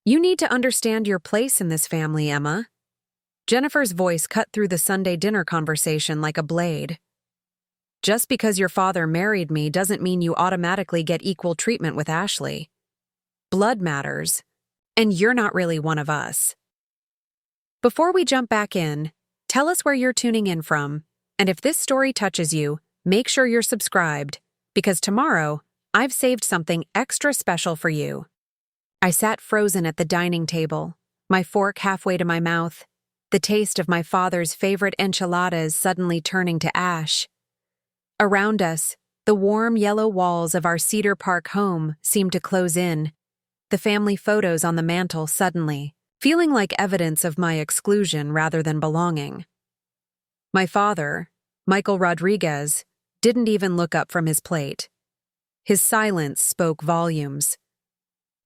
You need to understand your place in this family, Emma. Jennifer's voice cut through the Sunday dinner conversation like a blade. Just because your father married me doesn't mean you automatically get equal treatment with Ashley. Blood matters, and you're not really one of us. Before we jump back in, tell us where you're tuning in from, and if this story touches you, make sure you're subscribed, because tomorrow, I've saved something extra special for you. I sat frozen at the dining table, my fork halfway to my mouth, the taste of my father's favorite enchiladas suddenly turning to ash. Around us, the warm yellow walls of our Cedar Park home seemed to close in, the family photos on the mantle suddenly, feeling like evidence of my exclusion rather than belonging. My father, Michael Rodriguez, didn't even look up from his plate. His silence spoke volumes.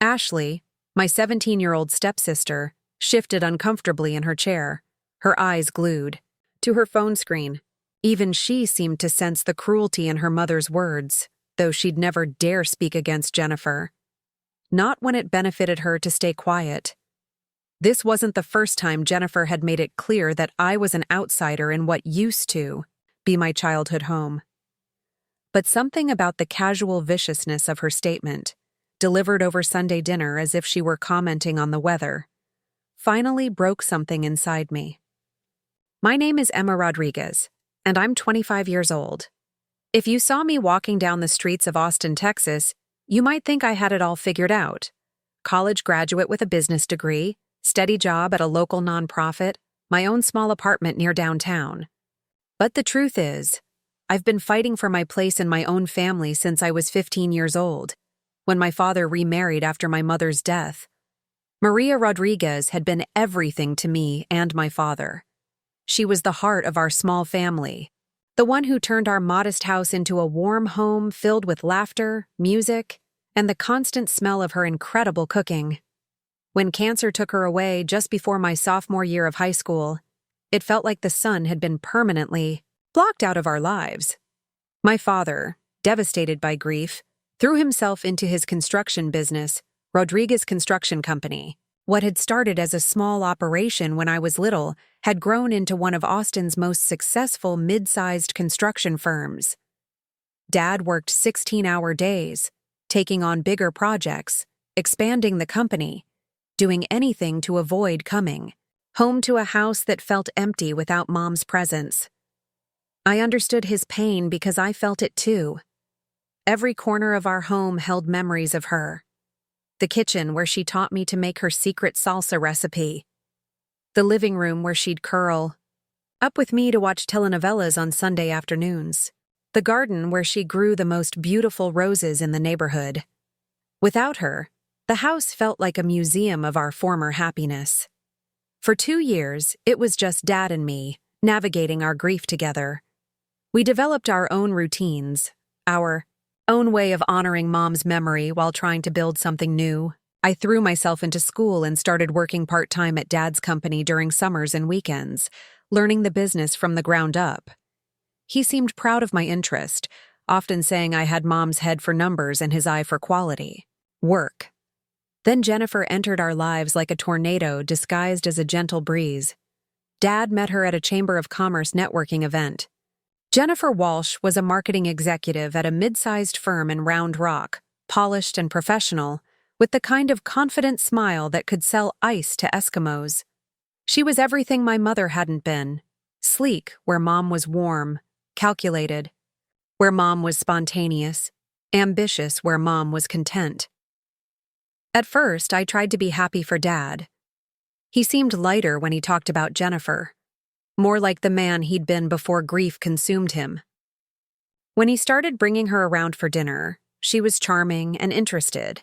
Ashley, my 17-year-old stepsister, shifted uncomfortably in her chair, her eyes glued to her phone screen. Even she seemed to sense the cruelty in her mother's words, though she'd never dare speak against Jennifer. Not when it benefited her to stay quiet. This wasn't the first time Jennifer had made it clear that I was an outsider in what used to be my childhood home. But something about the casual viciousness of her statement, delivered over Sunday dinner as if she were commenting on the weather, finally broke something inside me. My name is Emma Rodriguez, and I'm 25 years old. If you saw me walking down the streets of Austin, Texas, you might think I had it all figured out. College graduate with a business degree, steady job at a local nonprofit, my own small apartment near downtown. But the truth is, I've been fighting for my place in my own family since I was 15 years old, when my father remarried after my mother's death. Maria Rodriguez had been everything to me and my father. She was the heart of our small family, the one who turned our modest house into a warm home filled with laughter, music, and the constant smell of her incredible cooking. When cancer took her away just before my sophomore year of high school, it felt like the sun had been permanently blocked out of our lives. My father, devastated by grief, threw himself into his construction business, Rodriguez Construction Company. What had started as a small operation when I was little had grown into one of Austin's most successful mid-sized construction firms. Dad worked 16-hour days, taking on bigger projects, expanding the company, doing anything to avoid coming home to a house that felt empty without Mom's presence. I understood his pain because I felt it too. Every corner of our home held memories of her. The kitchen where she taught me to make her secret salsa recipe. The living room where she'd curl up with me to watch telenovelas on Sunday afternoons. The garden where she grew the most beautiful roses in the neighborhood. Without her, the house felt like a museum of our former happiness. For 2 years, it was just Dad and me, navigating our grief together. We developed our own routines, our own way of honoring Mom's memory while trying to build something new. I threw myself into school and started working part-time at Dad's company during summers and weekends, learning the business from the ground up. He seemed proud of my interest, often saying I had Mom's head for numbers and his eye for quality. Work. Then Jennifer entered our lives like a tornado disguised as a gentle breeze. Dad met her at a Chamber of Commerce networking event. Jennifer Walsh was a marketing executive at a mid-sized firm in Round Rock, polished and professional, with the kind of confident smile that could sell ice to Eskimos. She was everything my mother hadn't been. Sleek, where Mom was warm, calculated, where Mom was spontaneous, ambitious, where Mom was content. At first, I tried to be happy for Dad. He seemed lighter when he talked about Jennifer, more like the man he'd been before grief consumed him. When he started bringing her around for dinner, she was charming and interested,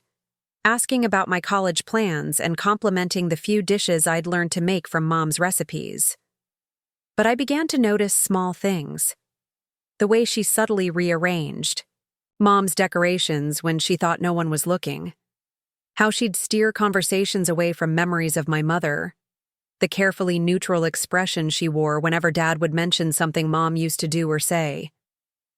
asking about my college plans and complimenting the few dishes I'd learned to make from Mom's recipes. But I began to notice small things. The way she subtly rearranged Mom's decorations when she thought no one was looking. How she'd steer conversations away from memories of my mother. The carefully neutral expression she wore whenever Dad would mention something Mom used to do or say.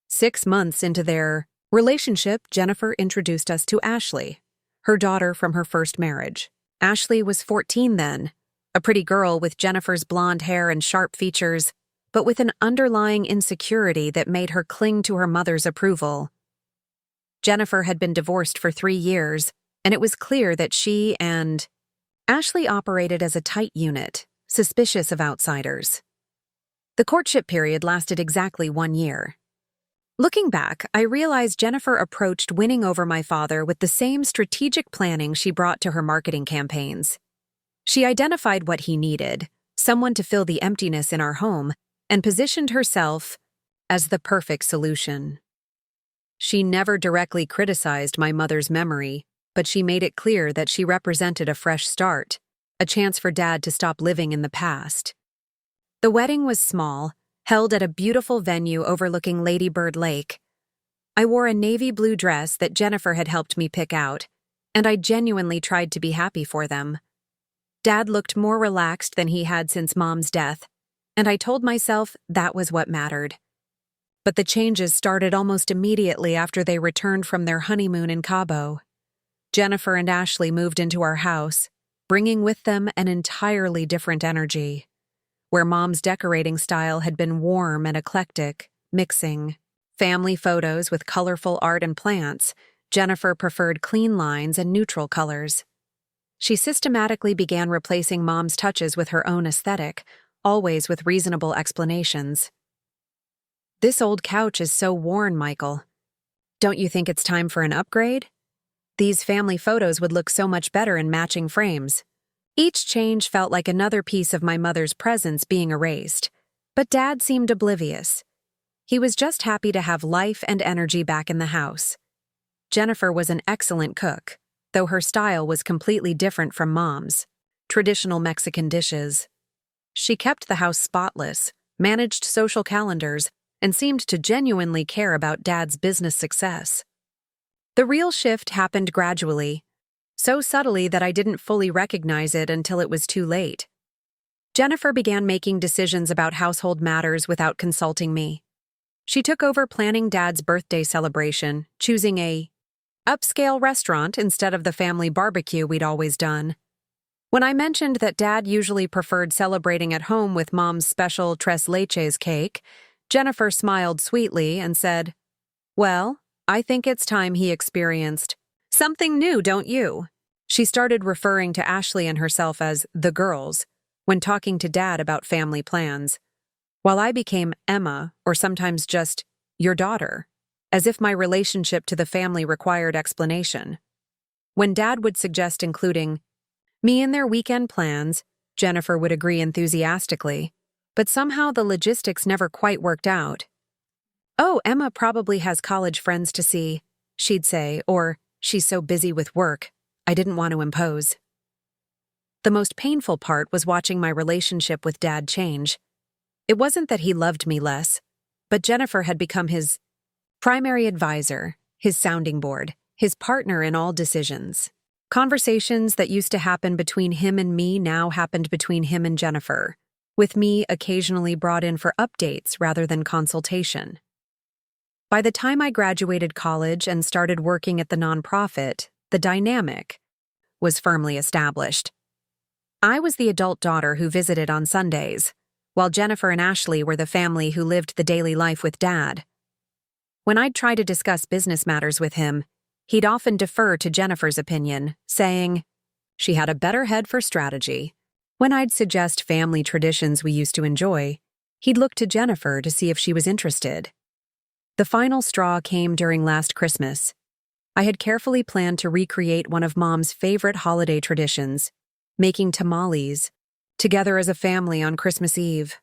6 months into their relationship, Jennifer introduced us to Ashley, her daughter from her first marriage. Ashley was 14 then, a pretty girl with Jennifer's blonde hair and sharp features, but with an underlying insecurity that made her cling to her mother's approval. Jennifer had been divorced for 3 years, and it was clear that she and Ashley operated as a tight unit, suspicious of outsiders. The courtship period lasted exactly 1 year. Looking back, I realized Jennifer approached winning over my father with the same strategic planning she brought to her marketing campaigns. She identified what he needed, someone to fill the emptiness in our home, and positioned herself as the perfect solution. She never directly criticized my mother's memory, but she made it clear that she represented a fresh start, a chance for Dad to stop living in the past. The wedding was small, held at a beautiful venue overlooking Lady Bird Lake. I wore a navy blue dress that Jennifer had helped me pick out, and I genuinely tried to be happy for them. Dad looked more relaxed than he had since Mom's death, and I told myself that was what mattered. But the changes started almost immediately after they returned from their honeymoon in Cabo. Jennifer and Ashley moved into our house, bringing with them an entirely different energy. Where Mom's decorating style had been warm and eclectic, mixing family photos with colorful art and plants, Jennifer preferred clean lines and neutral colors. She systematically began replacing Mom's touches with her own aesthetic, always with reasonable explanations. "This old couch is so worn, Michael. Don't you think it's time for an upgrade? These family photos would look so much better in matching frames." Each change felt like another piece of my mother's presence being erased, but Dad seemed oblivious. He was just happy to have life and energy back in the house. Jennifer was an excellent cook, though her style was completely different from Mom's. Traditional Mexican dishes. She kept the house spotless, managed social calendars, and seemed to genuinely care about Dad's business success. The real shift happened gradually, so subtly that I didn't fully recognize it until it was too late. Jennifer began making decisions about household matters without consulting me. She took over planning Dad's birthday celebration, choosing a upscale restaurant instead of the family barbecue we'd always done. When I mentioned that Dad usually preferred celebrating at home with Mom's special tres leches cake, Jennifer smiled sweetly and said, "Well, I think it's time he experienced something new, don't you?" She started referring to Ashley and herself as the girls when talking to Dad about family plans, while I became Emma, or sometimes just your daughter, as if my relationship to the family required explanation. When Dad would suggest including me in their weekend plans, Jennifer would agree enthusiastically, but somehow the logistics never quite worked out. "Oh, Emma probably has college friends to see," she'd say, or "She's so busy with work, I didn't want to impose." The most painful part was watching my relationship with Dad change. It wasn't that he loved me less, but Jennifer had become his primary advisor, his sounding board, his partner in all decisions. Conversations that used to happen between him and me now happened between him and Jennifer, with me occasionally brought in for updates rather than consultation. By the time I graduated college and started working at the nonprofit, the dynamic was firmly established. I was the adult daughter who visited on Sundays, while Jennifer and Ashley were the family who lived the daily life with Dad. When I'd try to discuss business matters with him, he'd often defer to Jennifer's opinion, saying she had a better head for strategy. When I'd suggest family traditions we used to enjoy, he'd look to Jennifer to see if she was interested. The final straw came during last Christmas. I had carefully planned to recreate one of Mom's favorite holiday traditions, making tamales, together as a family on Christmas Eve.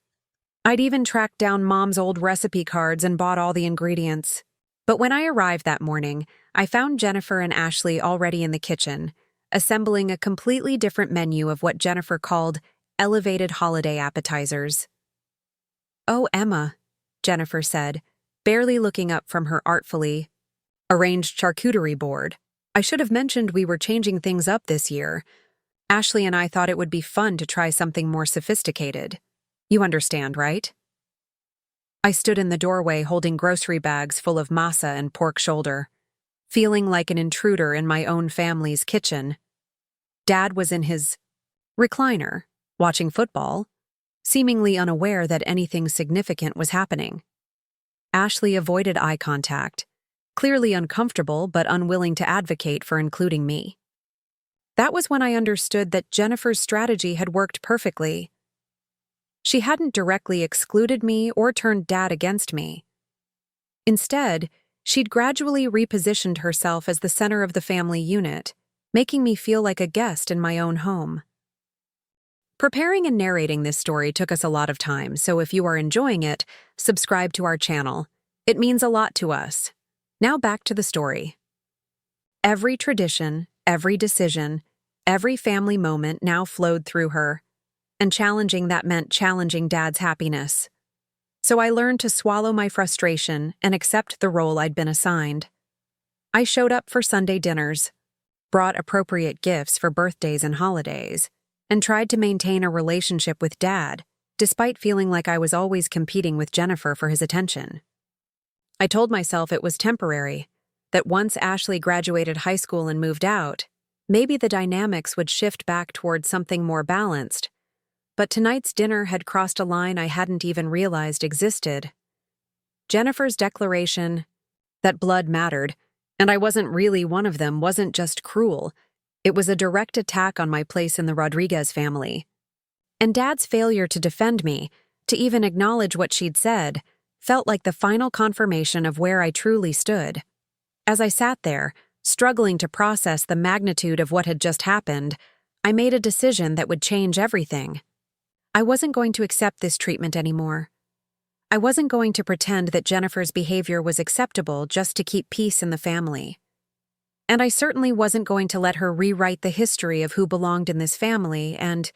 I'd even tracked down Mom's old recipe cards and bought all the ingredients. But when I arrived that morning, I found Jennifer and Ashley already in the kitchen, assembling a completely different menu of what Jennifer called elevated holiday appetizers. "Oh, Emma," Jennifer said, barely looking up from her artfully arranged charcuterie board. "I should have mentioned we were changing things up this year. Ashley and I thought it would be fun to try something more sophisticated. You understand, right?" I stood in the doorway holding grocery bags full of masa and pork shoulder, feeling like an intruder in my own family's kitchen. Dad was in his recliner, watching football, seemingly unaware that anything significant was happening. Ashley avoided eye contact, clearly uncomfortable but unwilling to advocate for including me. That was when I understood that Jennifer's strategy had worked perfectly. She hadn't directly excluded me or turned Dad against me. Instead, she'd gradually repositioned herself as the center of the family unit, making me feel like a guest in my own home. Preparing and narrating this story took us a lot of time, so if you are enjoying it, subscribe to our channel. It means a lot to us. Now back to the story. Every tradition, every decision, every family moment now flowed through her, and challenging that meant challenging Dad's happiness. So I learned to swallow my frustration and accept the role I'd been assigned. I showed up for Sunday dinners, brought appropriate gifts for birthdays and holidays, and tried to maintain a relationship with Dad, despite feeling like I was always competing with Jennifer for his attention. I told myself it was temporary, that once Ashley graduated high school and moved out, maybe the dynamics would shift back towards something more balanced. But tonight's dinner had crossed a line I hadn't even realized existed. Jennifer's declaration that blood mattered, and I wasn't really one of them, wasn't just cruel. It was a direct attack on my place in the Rodriguez family. And Dad's failure to defend me, to even acknowledge what she'd said, felt like the final confirmation of where I truly stood. As I sat there, struggling to process the magnitude of what had just happened, I made a decision that would change everything. I wasn't going to accept this treatment anymore. I wasn't going to pretend that Jennifer's behavior was acceptable just to keep peace in the family. And I certainly wasn't going to let her rewrite the history of who belonged in this family and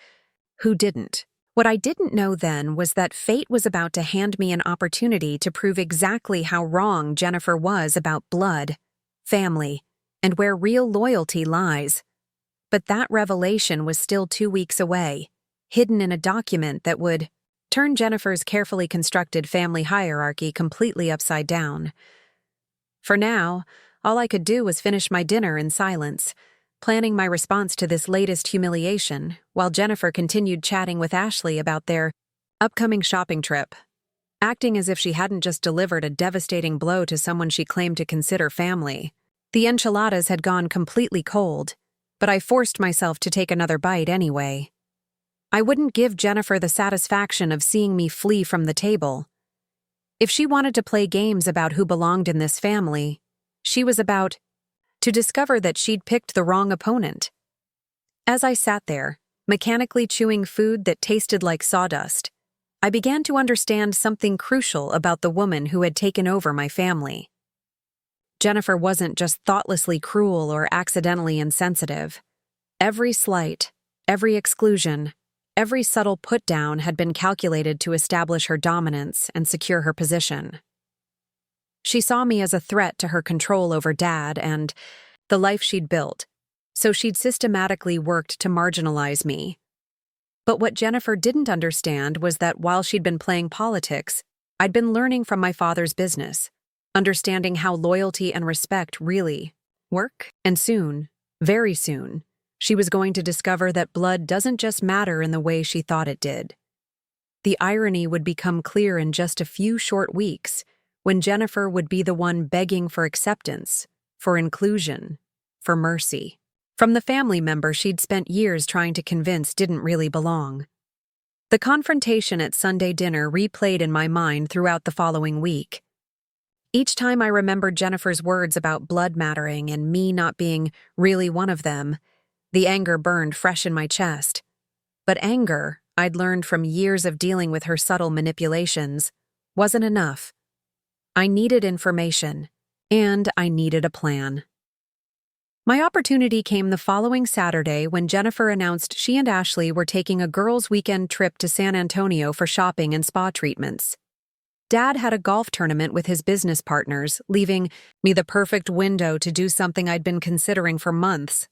who didn't. What I didn't know then was that fate was about to hand me an opportunity to prove exactly how wrong Jennifer was about blood, family, and where real loyalty lies. But that revelation was still 2 weeks away, hidden in a document that would turn Jennifer's carefully constructed family hierarchy completely upside down. For now, all I could do was finish my dinner in silence, planning my response to this latest humiliation, while Jennifer continued chatting with Ashley about their upcoming shopping trip, acting as if she hadn't just delivered a devastating blow to someone she claimed to consider family. The enchiladas had gone completely cold, but I forced myself to take another bite anyway. I wouldn't give Jennifer the satisfaction of seeing me flee from the table. If she wanted to play games about who belonged in this family, she was about to discover that she'd picked the wrong opponent. As I sat there, mechanically chewing food that tasted like sawdust, I began to understand something crucial about the woman who had taken over my family. Jennifer wasn't just thoughtlessly cruel or accidentally insensitive. Every slight, every exclusion, every subtle put-down had been calculated to establish her dominance and secure her position. She saw me as a threat to her control over Dad and the life she'd built, so she'd systematically worked to marginalize me. But what Jennifer didn't understand was that while she'd been playing politics, I'd been learning from my father's business, understanding how loyalty and respect really work. And soon, very soon, she was going to discover that blood doesn't just matter in the way she thought it did. The irony would become clear in just a few short weeks, when Jennifer would be the one begging for acceptance, for inclusion, for mercy, from the family member she'd spent years trying to convince didn't really belong. The confrontation at Sunday dinner replayed in my mind throughout the following week. Each time I remembered Jennifer's words about blood mattering and me not being really one of them, the anger burned fresh in my chest. But anger, I'd learned from years of dealing with her subtle manipulations, wasn't enough. I needed information, and I needed a plan. My opportunity came the following Saturday when Jennifer announced she and Ashley were taking a girls' weekend trip to San Antonio for shopping and spa treatments. Dad had a golf tournament with his business partners, leaving me the perfect window to do something I'd been considering for months,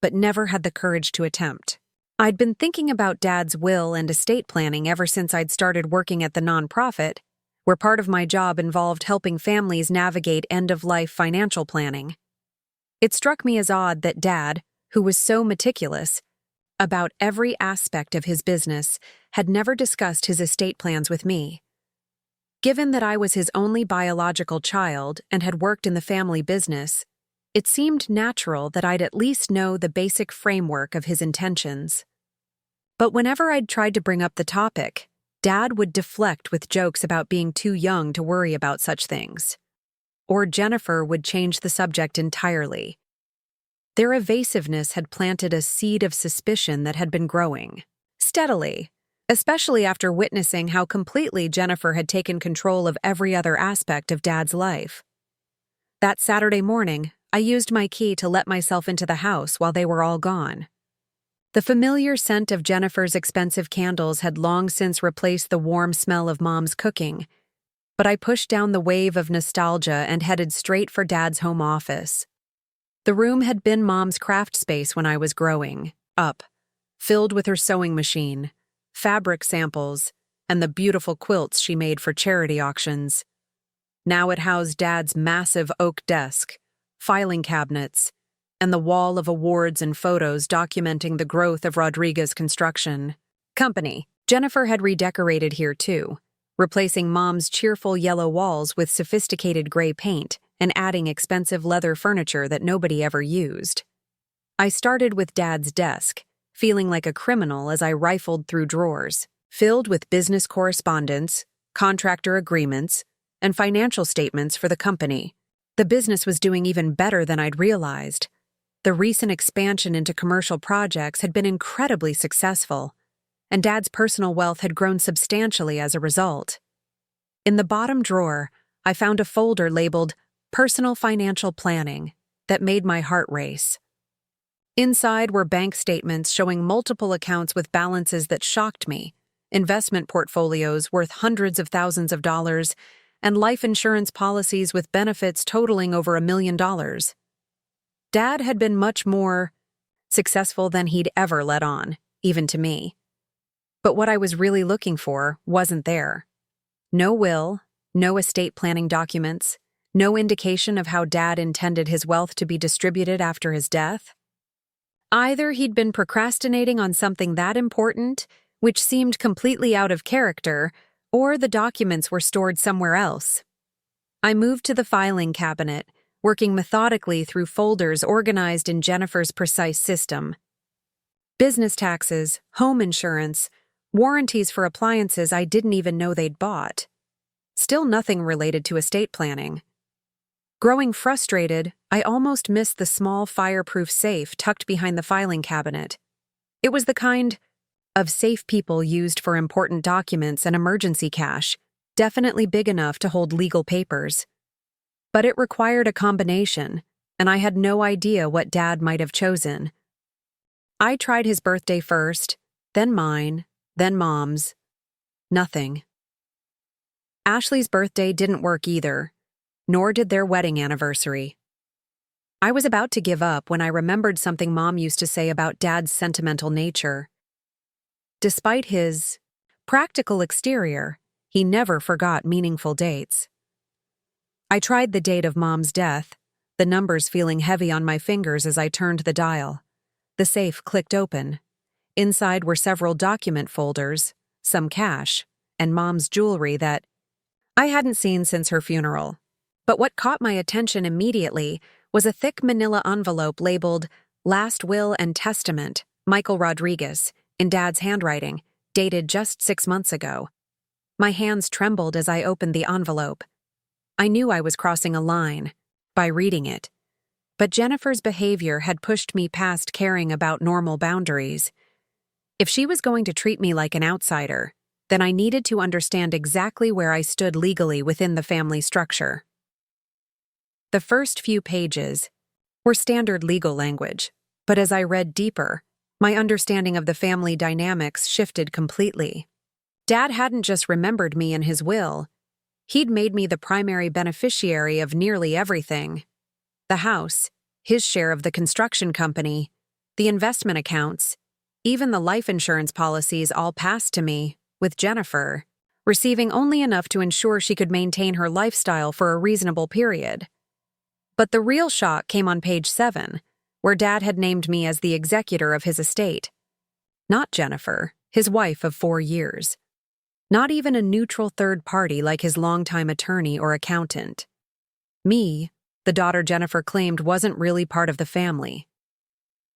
but never had the courage to attempt. I'd been thinking about Dad's will and estate planning ever since I'd started working at the nonprofit, where part of my job involved helping families navigate end-of-life financial planning. It struck me as odd that Dad, who was so meticulous about every aspect of his business, had never discussed his estate plans with me. Given that I was his only biological child and had worked in the family business, it seemed natural that I'd at least know the basic framework of his intentions. But whenever I'd tried to bring up the topic, Dad would deflect with jokes about being too young to worry about such things. Or Jennifer would change the subject entirely. Their evasiveness had planted a seed of suspicion that had been growing steadily, especially after witnessing how completely Jennifer had taken control of every other aspect of Dad's life. That Saturday morning, I used my key to let myself into the house while they were all gone. The familiar scent of Jennifer's expensive candles had long since replaced the warm smell of Mom's cooking, but I pushed down the wave of nostalgia and headed straight for Dad's home office. The room had been Mom's craft space when I was growing up, filled with her sewing machine, fabric samples, and the beautiful quilts she made for charity auctions. Now it housed Dad's massive oak desk, filing cabinets, and the wall of awards and photos documenting the growth of Rodriguez Construction Company. Jennifer had redecorated here too, replacing Mom's cheerful yellow walls with sophisticated gray paint and adding expensive leather furniture that nobody ever used. I started with Dad's desk, feeling like a criminal as I rifled through drawers, filled with business correspondence, contractor agreements, and financial statements for the company. The business was doing even better than I'd realized. The recent expansion into commercial projects had been incredibly successful, and Dad's personal wealth had grown substantially as a result. In the bottom drawer, I found a folder labeled Personal Financial Planning that made my heart race. Inside were bank statements showing multiple accounts with balances that shocked me, investment portfolios worth hundreds of thousands of dollars, and life insurance policies with benefits totaling over $1 million. Dad had been much more successful than he'd ever let on, even to me. But what I was really looking for wasn't there. No will, no estate planning documents, no indication of how Dad intended his wealth to be distributed after his death. Either he'd been procrastinating on something that important, which seemed completely out of character, or the documents were stored somewhere else. I moved to the filing cabinet, working methodically through folders organized in Jennifer's precise system. Business taxes, home insurance, warranties for appliances I didn't even know they'd bought. Still nothing related to estate planning. Growing frustrated, I almost missed the small fireproof safe tucked behind the filing cabinet. It was the kind of safe people used for important documents and emergency cash, definitely big enough to hold legal papers. But it required a combination, and I had no idea what Dad might have chosen. I tried his birthday first, then mine, then Mom's. Nothing. Ashley's birthday didn't work either, nor did their wedding anniversary. I was about to give up when I remembered something Mom used to say about Dad's sentimental nature. Despite his practical exterior, he never forgot meaningful dates. I tried the date of Mom's death, the numbers feeling heavy on my fingers as I turned the dial. The safe clicked open. Inside were several document folders, some cash, and Mom's jewelry that I hadn't seen since her funeral. But what caught my attention immediately was a thick manila envelope labeled Last Will and Testament, Michael Rodriguez, in Dad's handwriting, dated just 6 months ago. My hands trembled as I opened the envelope. I knew I was crossing a line by reading it, but Jennifer's behavior had pushed me past caring about normal boundaries. If she was going to treat me like an outsider, then I needed to understand exactly where I stood legally within the family structure. The first few pages were standard legal language, but as I read deeper, my understanding of the family dynamics shifted completely. Dad hadn't just remembered me in his will. He'd made me the primary beneficiary of nearly everything. The house, his share of the construction company, the investment accounts, even the life insurance policies all passed to me, with Jennifer receiving only enough to ensure she could maintain her lifestyle for a reasonable period. But the real shock came on page 7, where Dad had named me as the executor of his estate. Not Jennifer, his wife of 4 years. Not even a neutral third party like his longtime attorney or accountant. Me, the daughter Jennifer claimed wasn't really part of the family.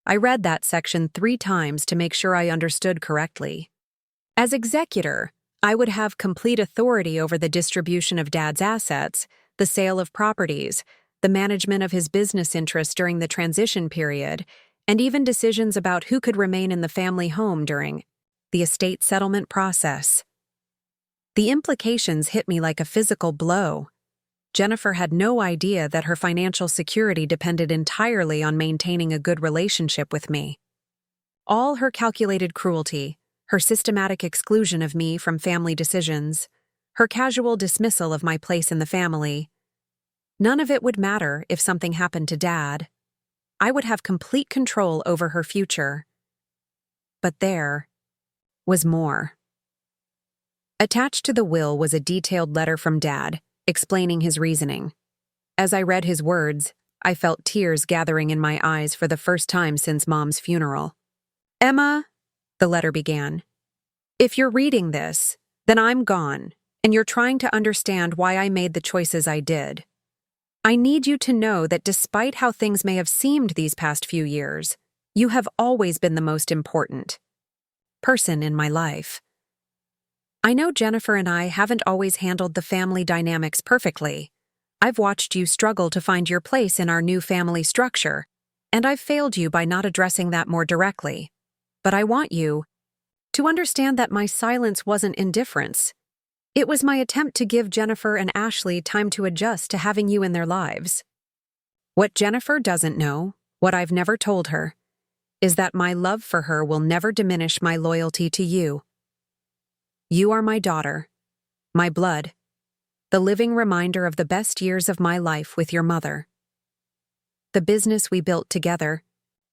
I read that section 3 times to make sure I understood correctly. As executor, I would have complete authority over the distribution of Dad's assets, the sale of properties, the management of his business interests during the transition period, and even decisions about who could remain in the family home during the estate settlement process. The implications hit me like a physical blow. Jennifer had no idea that her financial security depended entirely on maintaining a good relationship with me. All her calculated cruelty, her systematic exclusion of me from family decisions, her casual dismissal of my place in the family, none of it would matter if something happened to Dad. I would have complete control over her future. But there was more. Attached to the will was a detailed letter from Dad, explaining his reasoning. As I read his words, I felt tears gathering in my eyes for the first time since Mom's funeral. "Emma," the letter began, "if you're reading this, then I'm gone, and you're trying to understand why I made the choices I did. I need you to know that despite how things may have seemed these past few years, you have always been the most important person in my life. I know Jennifer and I haven't always handled the family dynamics perfectly. I've watched you struggle to find your place in our new family structure, and I've failed you by not addressing that more directly. But I want you to understand that my silence wasn't indifference. It was my attempt to give Jennifer and Ashley time to adjust to having you in their lives. What Jennifer doesn't know, what I've never told her, is that my love for her will never diminish my loyalty to you. You are my daughter, my blood, the living reminder of the best years of my life with your mother. The business we built together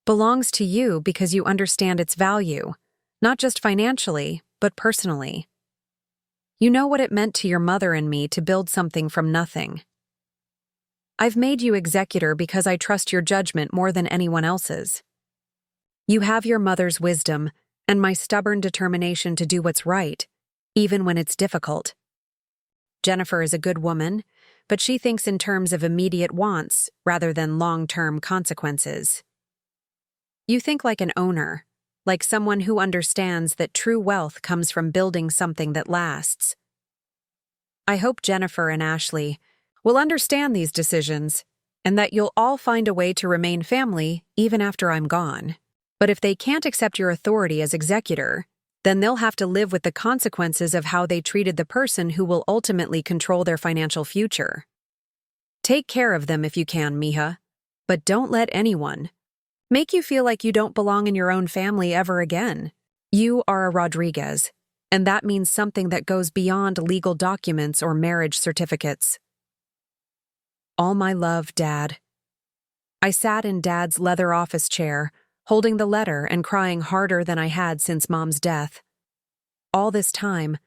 belongs to you because you understand its value, not just financially, but personally. You know what it meant to your mother and me to build something from nothing. I've made you executor because I trust your judgment more than anyone else's. You have your mother's wisdom and my stubborn determination to do what's right, even when it's difficult. Jennifer is a good woman, but she thinks in terms of immediate wants rather than long-term consequences. You think like an owner, like someone who understands that true wealth comes from building something that lasts. I hope Jennifer and Ashley will understand these decisions and that you'll all find a way to remain family even after I'm gone. But if they can't accept your authority as executor, then they'll have to live with the consequences of how they treated the person who will ultimately control their financial future. Take care of them if you can, Mija, but don't let anyone make you feel like you don't belong in your own family ever again. You are a Rodriguez, and that means something that goes beyond legal documents or marriage certificates. All my love, Dad. I sat in Dad's leather office chair, holding the letter and crying harder than I had since Mom's death. All this time,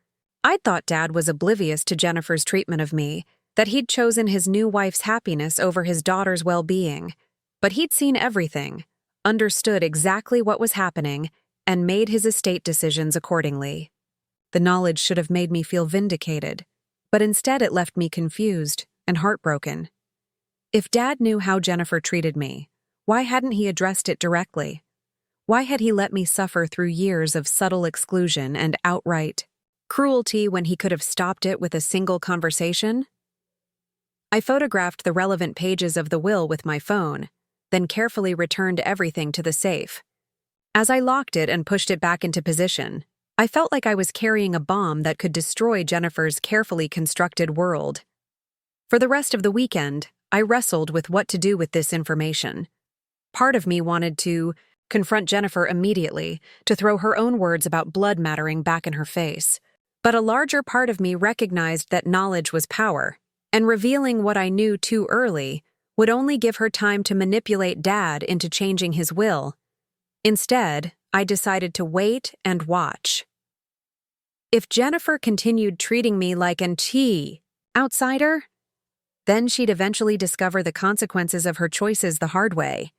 I'd thought Dad was oblivious to Jennifer's treatment of me, that he'd chosen his new wife's happiness over his daughter's well-being. But he'd seen everything, understood exactly what was happening, and made his estate decisions accordingly. The knowledge should have made me feel vindicated, but instead it left me confused and heartbroken. If Dad knew how Jennifer treated me, why hadn't he addressed it directly? Why had he let me suffer through years of subtle exclusion and outright cruelty when he could have stopped it with a single conversation? I photographed the relevant pages of the will with my phone, then carefully returned everything to the safe. As I locked it and pushed it back into position, I felt like I was carrying a bomb that could destroy Jennifer's carefully constructed world. For the rest of the weekend, I wrestled with what to do with this information. Part of me wanted to confront Jennifer immediately, to throw her own words about blood mattering back in her face. But a larger part of me recognized that knowledge was power, and revealing what I knew too early would only give her time to manipulate Dad into changing his will. Instead, I decided to wait and watch. If Jennifer continued treating me like an outsider, then she'd eventually discover the consequences of her choices the hard way.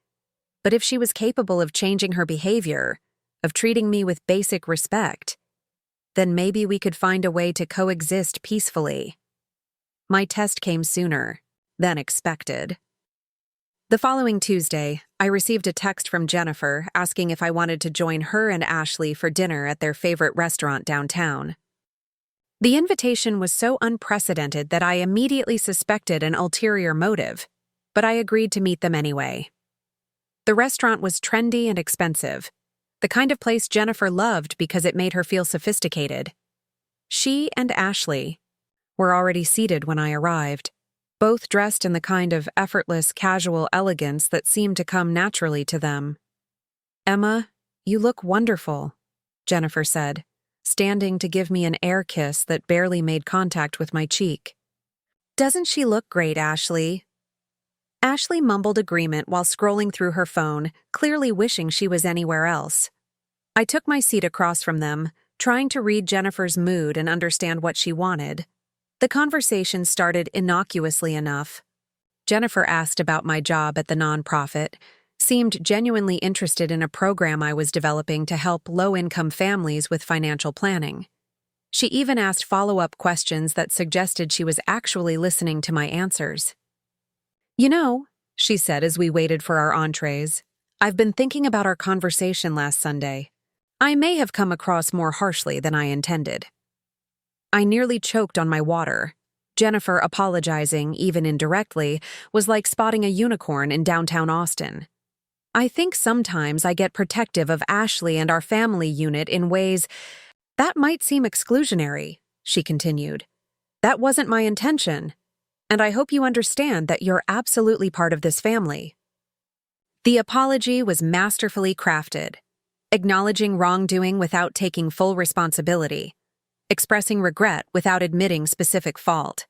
But if she was capable of changing her behavior, of treating me with basic respect, then maybe we could find a way to coexist peacefully. My test came sooner than expected. The following Tuesday, I received a text from Jennifer asking if I wanted to join her and Ashley for dinner at their favorite restaurant downtown. The invitation was so unprecedented that I immediately suspected an ulterior motive, but I agreed to meet them anyway. The restaurant was trendy and expensive, the kind of place Jennifer loved because it made her feel sophisticated. She and Ashley were already seated when I arrived, both dressed in the kind of effortless, casual elegance that seemed to come naturally to them. "Emma, you look wonderful," Jennifer said, standing to give me an air kiss that barely made contact with my cheek. "Doesn't she look great, Ashley?" Ashley mumbled agreement while scrolling through her phone, clearly wishing she was anywhere else. I took my seat across from them, trying to read Jennifer's mood and understand what she wanted. The conversation started innocuously enough. Jennifer asked about my job at the nonprofit, seemed genuinely interested in a program I was developing to help low-income families with financial planning. She even asked follow-up questions that suggested she was actually listening to my answers. "You know," she said as we waited for our entrees, "I've been thinking about our conversation last Sunday. I may have come across more harshly than I intended." I nearly choked on my water. Jennifer apologizing, even indirectly, was like spotting a unicorn in downtown Austin. "I think sometimes I get protective of Ashley and our family unit in ways that might seem exclusionary," she continued. "That wasn't my intention, and I hope you understand that you're absolutely part of this family." The apology was masterfully crafted, acknowledging wrongdoing without taking full responsibility, expressing regret without admitting specific fault.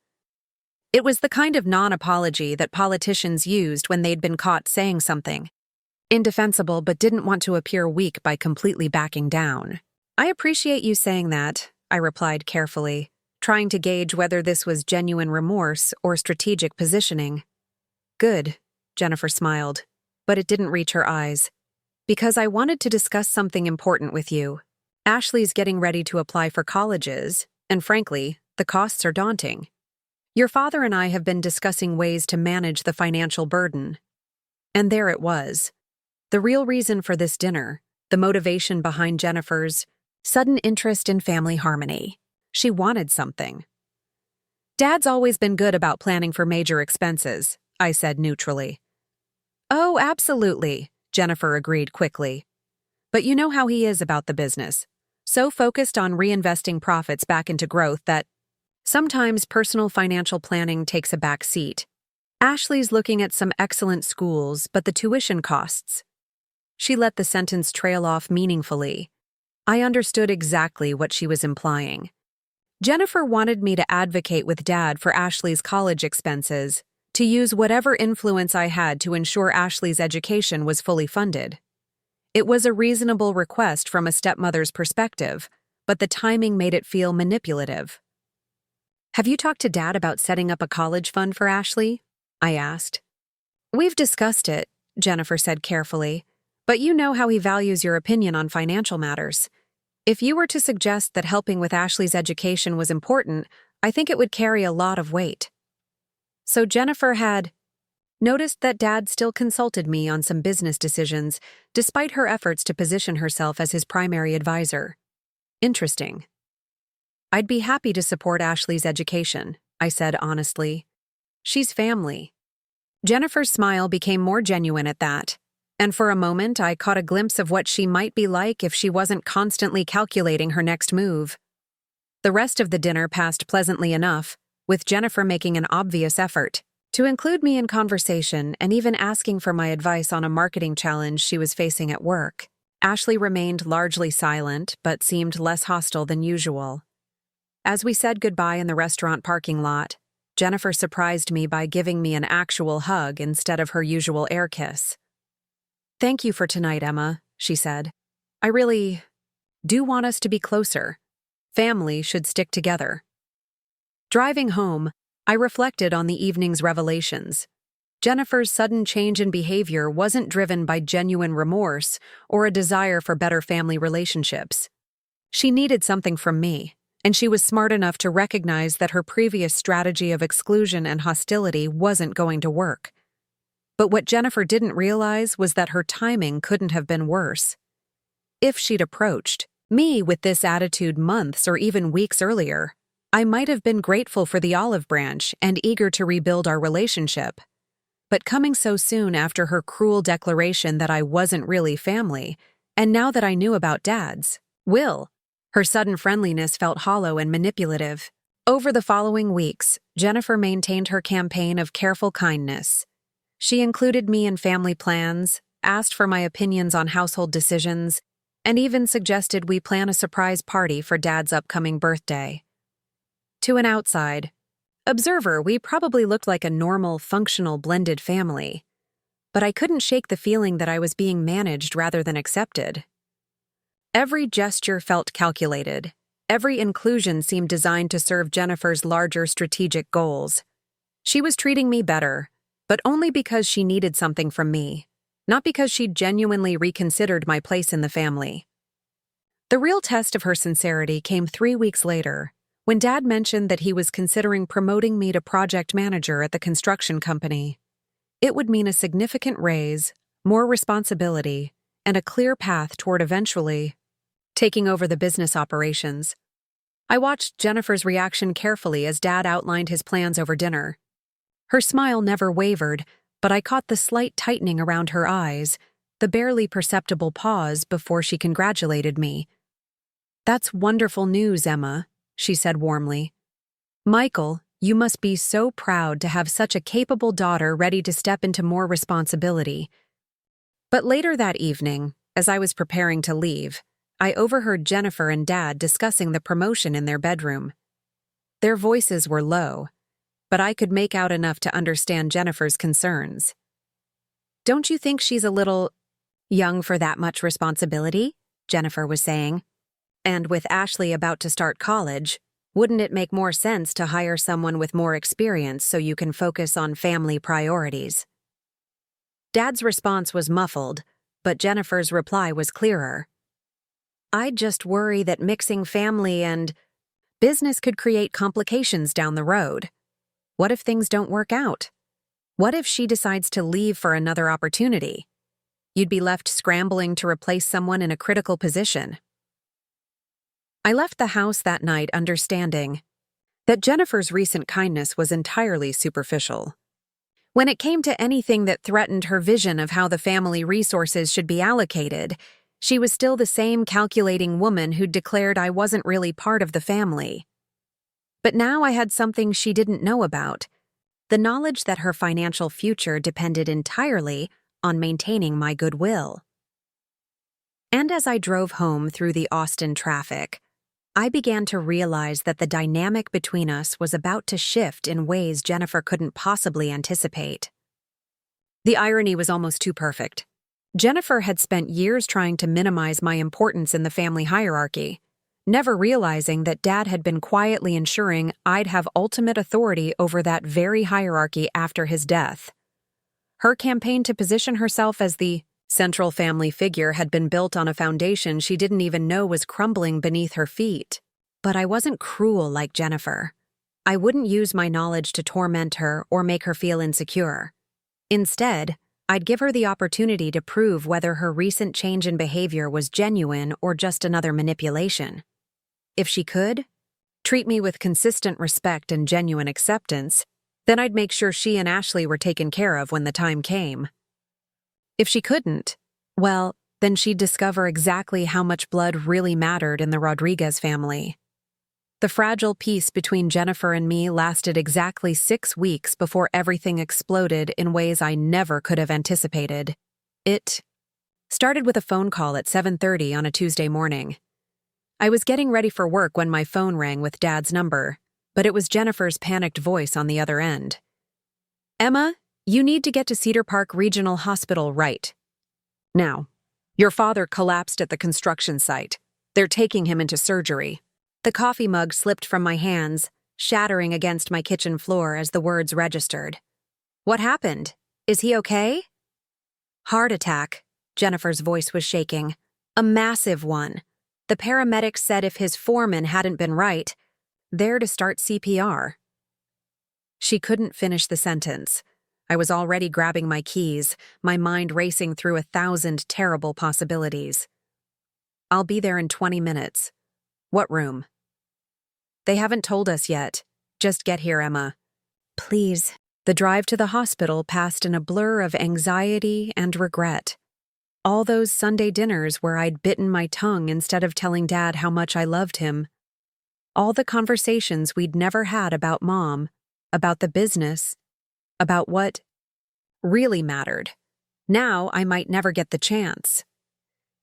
It was the kind of non-apology that politicians used when they'd been caught saying something indefensible but didn't want to appear weak by completely backing down. "I appreciate you saying that," I replied carefully, trying to gauge whether this was genuine remorse or strategic positioning. "Good," Jennifer smiled, but it didn't reach her eyes. "Because I wanted to discuss something important with you. Ashley's getting ready to apply for colleges, and frankly, the costs are daunting. Your father and I have been discussing ways to manage the financial burden." And there it was. The real reason for this dinner, the motivation behind Jennifer's sudden interest in family harmony. She wanted something. "Dad's always been good about planning for major expenses," I said neutrally. "Oh, absolutely," Jennifer agreed quickly. "But you know how he is about the business. So focused on reinvesting profits back into growth that sometimes personal financial planning takes a back seat. Ashley's looking at some excellent schools, but the tuition costs." She let the sentence trail off meaningfully. I understood exactly what she was implying. Jennifer wanted me to advocate with Dad for Ashley's college expenses, to use whatever influence I had to ensure Ashley's education was fully funded. It was a reasonable request from a stepmother's perspective, but the timing made it feel manipulative. "Have you talked to Dad about setting up a college fund for Ashley?" I asked. "We've discussed it," Jennifer said carefully, "but you know how he values your opinion on financial matters. If you were to suggest that helping with Ashley's education was important, I think it would carry a lot of weight." So Jennifer had noticed that Dad still consulted me on some business decisions, despite her efforts to position herself as his primary advisor. Interesting. "I'd be happy to support Ashley's education," I said honestly. "She's family." Jennifer's smile became more genuine at that, and for a moment I caught a glimpse of what she might be like if she wasn't constantly calculating her next move. The rest of the dinner passed pleasantly enough, with Jennifer making an obvious effort to include me in conversation and even asking for my advice on a marketing challenge she was facing at work. Ashley remained largely silent, but seemed less hostile than usual. As we said goodbye in the restaurant parking lot, Jennifer surprised me by giving me an actual hug instead of her usual air kiss. "Thank you for tonight, Emma," she said. "I really do want us to be closer. Family should stick together." Driving home, I reflected on the evening's revelations. Jennifer's sudden change in behavior wasn't driven by genuine remorse or a desire for better family relationships. She needed something from me, and she was smart enough to recognize that her previous strategy of exclusion and hostility wasn't going to work. But what Jennifer didn't realize was that her timing couldn't have been worse. If she'd approached me with this attitude months or even weeks earlier, I might have been grateful for the olive branch and eager to rebuild our relationship. But coming so soon after her cruel declaration that I wasn't really family, and now that I knew about Dad's will, her sudden friendliness felt hollow and manipulative. Over the following weeks, Jennifer maintained her campaign of careful kindness. She included me in family plans, asked for my opinions on household decisions, and even suggested we plan a surprise party for Dad's upcoming birthday. To an outside observer, we probably looked like a normal, functional, blended family. But I couldn't shake the feeling that I was being managed rather than accepted. Every gesture felt calculated. Every inclusion seemed designed to serve Jennifer's larger strategic goals. She was treating me better, but only because she needed something from me, not because she genuinely reconsidered my place in the family. The real test of her sincerity came 3 weeks later, when Dad mentioned that he was considering promoting me to project manager at the construction company. It would mean a significant raise, more responsibility, and a clear path toward eventually taking over the business operations. I watched Jennifer's reaction carefully as Dad outlined his plans over dinner. Her smile never wavered, but I caught the slight tightening around her eyes, the barely perceptible pause before she congratulated me. "That's wonderful news, Emma," she said warmly. "Michael, you must be so proud to have such a capable daughter ready to step into more responsibility." But later that evening, as I was preparing to leave, I overheard Jennifer and Dad discussing the promotion in their bedroom. Their voices were low, but I could make out enough to understand Jennifer's concerns. "Don't you think she's a little young for that much responsibility?" Jennifer was saying. "And with Ashley about to start college, wouldn't it make more sense to hire someone with more experience so you can focus on family priorities?" Dad's response was muffled, but Jennifer's reply was clearer. "I just worry that mixing family and business could create complications down the road. What if things don't work out? What if she decides to leave for another opportunity? You'd be left scrambling to replace someone in a critical position." I left the house that night understanding that Jennifer's recent kindness was entirely superficial. When it came to anything that threatened her vision of how the family resources should be allocated, she was still the same calculating woman who'd declared I wasn't really part of the family. But now I had something she didn't know about, the knowledge that her financial future depended entirely on maintaining my goodwill. And as I drove home through the Austin traffic, I began to realize that the dynamic between us was about to shift in ways Jennifer couldn't possibly anticipate. The irony was almost too perfect. Jennifer had spent years trying to minimize my importance in the family hierarchy, never realizing that Dad had been quietly ensuring I'd have ultimate authority over that very hierarchy after his death. Her campaign to position herself as the central family figure had been built on a foundation she didn't even know was crumbling beneath her feet. But I wasn't cruel like Jennifer. I wouldn't use my knowledge to torment her or make her feel insecure. Instead, I'd give her the opportunity to prove whether her recent change in behavior was genuine or just another manipulation. If she could treat me with consistent respect and genuine acceptance, then I'd make sure she and Ashley were taken care of when the time came. If she couldn't, well, then she'd discover exactly how much blood really mattered in the Rodriguez family. The fragile peace between Jennifer and me lasted exactly 6 weeks before everything exploded in ways I never could have anticipated. It started with a phone call at 7:30 on a Tuesday morning. I was getting ready for work when my phone rang with Dad's number, but it was Jennifer's panicked voice on the other end. "Emma, you need to get to Cedar Park Regional Hospital right now. Your father collapsed at the construction site. They're taking him into surgery." The coffee mug slipped from my hands, shattering against my kitchen floor as the words registered. "What happened?" Is he okay? Heart attack. Jennifer's voice was shaking. A massive one. The paramedics said if his foreman hadn't been right, they're to start CPR. She couldn't finish the sentence. I was already grabbing my keys, my mind racing through 1,000 terrible possibilities. I'll be there in 20 minutes. What room? They haven't told us yet. Just get here, Emma. Please. The drive to the hospital passed in a blur of anxiety and regret. All those Sunday dinners where I'd bitten my tongue instead of telling Dad how much I loved him. All the conversations we'd never had about Mom, about the business, about what really mattered. Now I might never get the chance.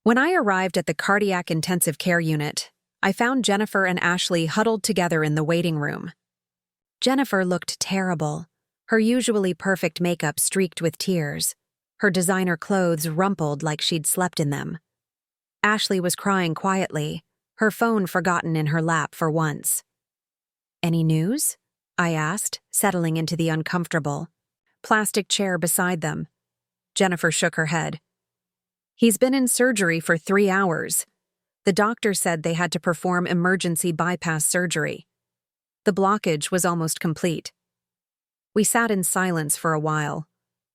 When I arrived at the cardiac intensive care unit, I found Jennifer and Ashley huddled together in the waiting room. Jennifer looked terrible, her usually perfect makeup streaked with tears, her designer clothes rumpled like she'd slept in them. Ashley was crying quietly, her phone forgotten in her lap for once. Any news? I asked, settling into the uncomfortable plastic chair beside them. Jennifer shook her head. He's been in surgery for 3 hours. The doctor said they had to perform emergency bypass surgery. The blockage was almost complete. We sat in silence for a while,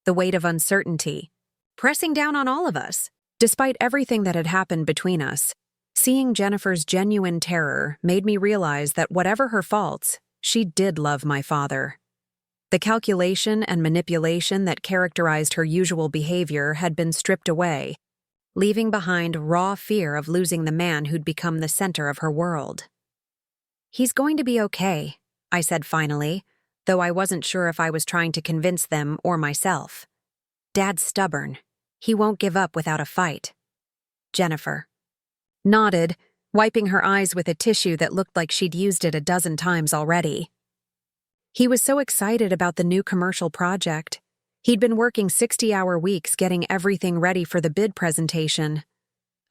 the weight of uncertainty pressing down on all of us. Despite everything that had happened between us, seeing Jennifer's genuine terror made me realize that whatever her faults, she did love my father. The calculation and manipulation that characterized her usual behavior had been stripped away, leaving behind raw fear of losing the man who'd become the center of her world. He's going to be okay, I said finally, though I wasn't sure if I was trying to convince them or myself. Dad's stubborn. He won't give up without a fight. Jennifer nodded, wiping her eyes with a tissue that looked like she'd used it a dozen times already. He was so excited about the new commercial project. He'd been working 60-hour weeks getting everything ready for the bid presentation.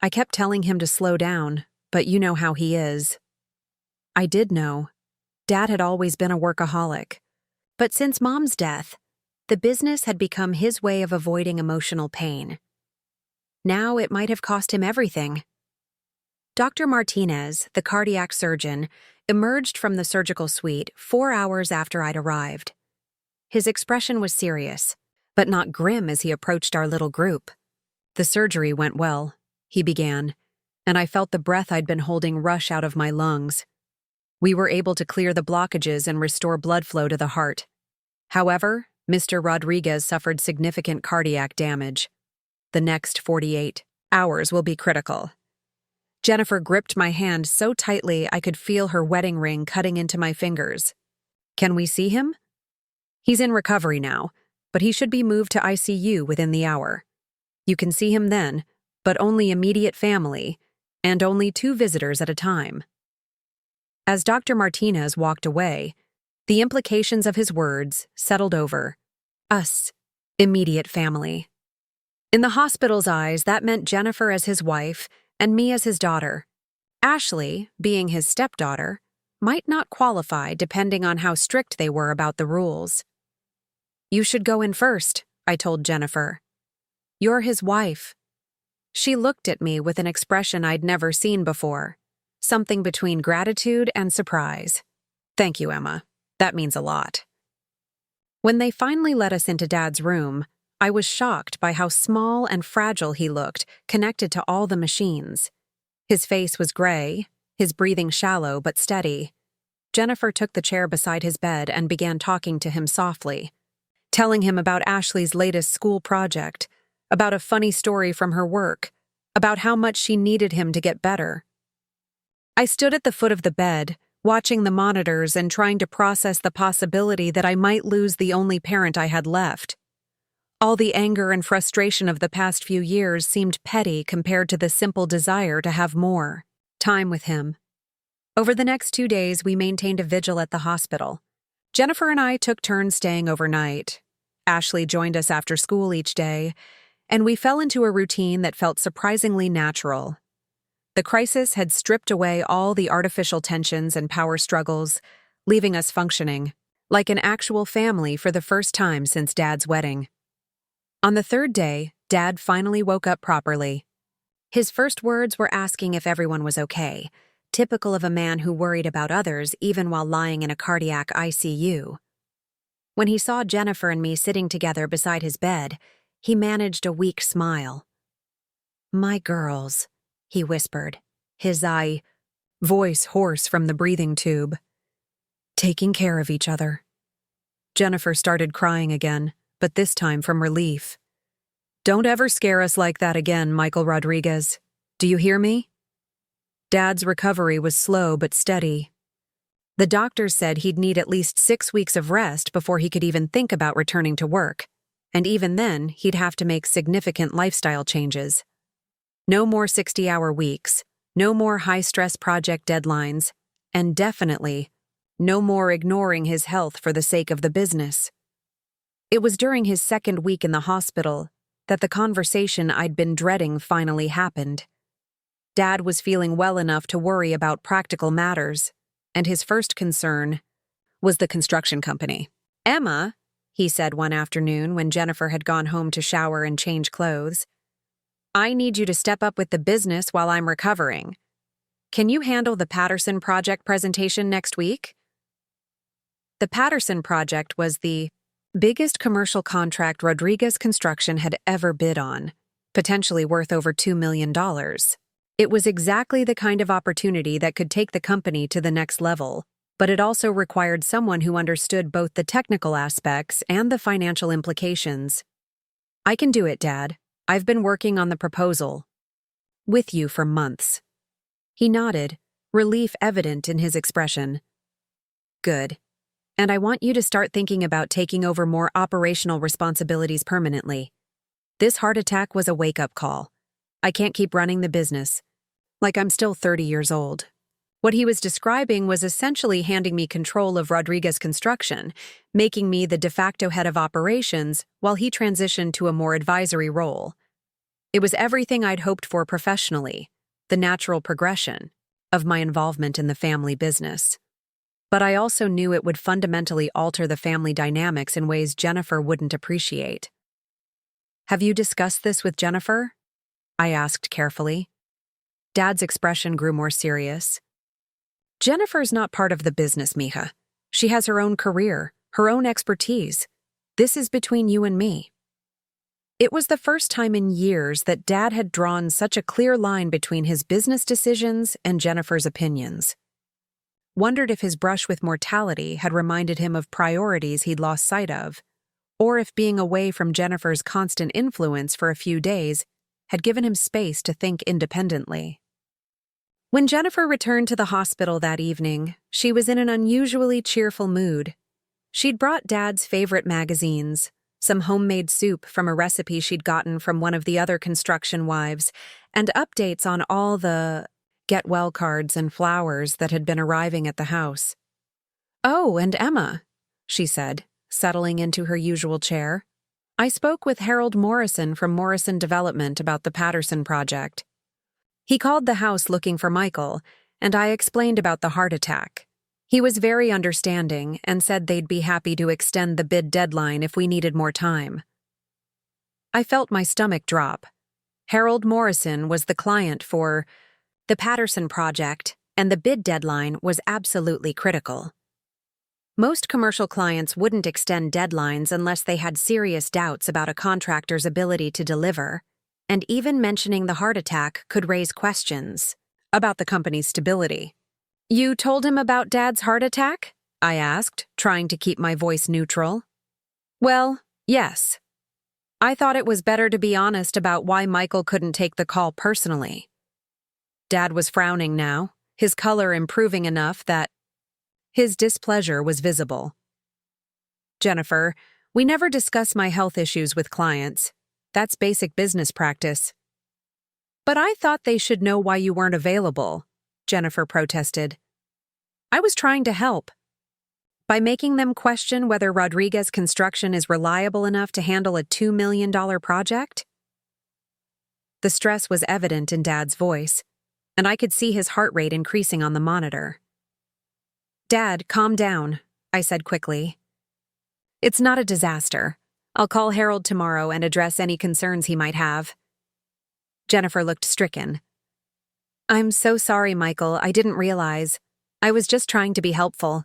I kept telling him to slow down, but you know how he is. I did know. Dad had always been a workaholic. But since Mom's death, the business had become his way of avoiding emotional pain. Now it might have cost him everything. Dr. Martinez, the cardiac surgeon, emerged from the surgical suite 4 hours after I'd arrived. His expression was serious, but not grim as he approached our little group. The surgery went well, he began, and I felt the breath I'd been holding rush out of my lungs. We were able to clear the blockages and restore blood flow to the heart. However, Mr. Rodriguez suffered significant cardiac damage. The next 48 hours will be critical. Jennifer gripped my hand so tightly I could feel her wedding ring cutting into my fingers. Can we see him? He's in recovery now, but he should be moved to ICU within the hour. You can see him then, but only immediate family, and only 2 visitors at a time. As Dr. Martinez walked away, the implications of his words settled over. Us, immediate family. In the hospital's eyes, that meant Jennifer as his wife and me as his daughter. Ashley, being his stepdaughter, might not qualify depending on how strict they were about the rules. You should go in first, I told Jennifer. You're his wife. She looked at me with an expression I'd never seen before, something between gratitude and surprise. Thank you, Emma. That means a lot. When they finally let us into Dad's room, I was shocked by how small and fragile he looked, connected to all the machines. His face was gray, his breathing shallow but steady. Jennifer took the chair beside his bed and began talking to him softly, telling him about Ashley's latest school project, about a funny story from her work, about how much she needed him to get better. I stood at the foot of the bed, watching the monitors and trying to process the possibility that I might lose the only parent I had left. All the anger and frustration of the past few years seemed petty compared to the simple desire to have more time with him. Over the next 2 days, we maintained a vigil at the hospital. Jennifer and I took turns staying overnight. Ashley joined us after school each day, and we fell into a routine that felt surprisingly natural. The crisis had stripped away all the artificial tensions and power struggles, leaving us functioning like an actual family for the first time since Dad's wedding. On the third day, Dad finally woke up properly. His first words were asking if everyone was okay, typical of a man who worried about others even while lying in a cardiac ICU. When he saw Jennifer and me sitting together beside his bed, he managed a weak smile. "My girls," he whispered, his voice hoarse from the breathing tube. "Taking care of each other." Jennifer started crying again, but this time from relief. "Don't ever scare us like that again, Michael Rodriguez. Do you hear me?" Dad's recovery was slow but steady. The doctors said he'd need at least 6 weeks of rest before he could even think about returning to work, and even then, he'd have to make significant lifestyle changes. No more 60-hour weeks, no more high-stress project deadlines, and definitely no more ignoring his health for the sake of the business. It was during his second week in the hospital that the conversation I'd been dreading finally happened. Dad was feeling well enough to worry about practical matters, and his first concern was the construction company. "Emma," he said one afternoon when Jennifer had gone home to shower and change clothes, "I need you to step up with the business while I'm recovering. Can you handle the Patterson project presentation next week?" The Patterson project was the biggest commercial contract Rodriguez Construction had ever bid on, potentially worth over $2 million. It was exactly the kind of opportunity that could take the company to the next level, but it also required someone who understood both the technical aspects and the financial implications. "I can do it, Dad. I've been working on the proposal with you for months." He nodded, relief evident in his expression. "Good. And I want you to start thinking about taking over more operational responsibilities permanently. This heart attack was a wake-up call. I can't keep running the business like I'm still 30 years old." What he was describing was essentially handing me control of Rodriguez Construction, making me the de facto head of operations while he transitioned to a more advisory role. It was everything I'd hoped for professionally, the natural progression of my involvement in the family business. But I also knew it would fundamentally alter the family dynamics in ways Jennifer wouldn't appreciate. "Have you discussed this with Jennifer?" I asked carefully. Dad's expression grew more serious. "Jennifer's not part of the business, Mija. She has her own career, her own expertise. This is between you and me." It was the first time in years that Dad had drawn such a clear line between his business decisions and Jennifer's opinions. Wondered if his brush with mortality had reminded him of priorities he'd lost sight of, or if being away from Jennifer's constant influence for a few days had given him space to think independently. When Jennifer returned to the hospital that evening, she was in an unusually cheerful mood. She'd brought Dad's favorite magazines, some homemade soup from a recipe she'd gotten from one of the other construction wives, and updates on all the get-well cards and flowers that had been arriving at the house. "Oh, and Emma," she said, settling into her usual chair. "I spoke with Harold Morrison from Morrison Development about the Patterson project. He called the house looking for Michael, and I explained about the heart attack. He was very understanding and said they'd be happy to extend the bid deadline if we needed more time." I felt my stomach drop. Harold Morrison was the client for the Patterson project, and the bid deadline was absolutely critical. Most commercial clients wouldn't extend deadlines unless they had serious doubts about a contractor's ability to deliver, and even mentioning the heart attack could raise questions about the company's stability. "You told him about Dad's heart attack?" I asked, trying to keep my voice neutral. "Well, yes. I thought it was better to be honest about why Michael couldn't take the call personally." Dad was frowning now, his color improving enough that his displeasure was visible. "Jennifer, we never discuss my health issues with clients. That's basic business practice." "But I thought they should know why you weren't available," Jennifer protested. "I was trying to help. By making them question whether Rodriguez Construction is reliable enough to handle a $2 million project?" The stress was evident in Dad's voice, and I could see his heart rate increasing on the monitor. "Dad, calm down," I said quickly. "It's not a disaster. I'll call Harold tomorrow and address any concerns he might have. Jennifer looked stricken. I'm so sorry, Michael. I didn't realize. I was just trying to be helpful.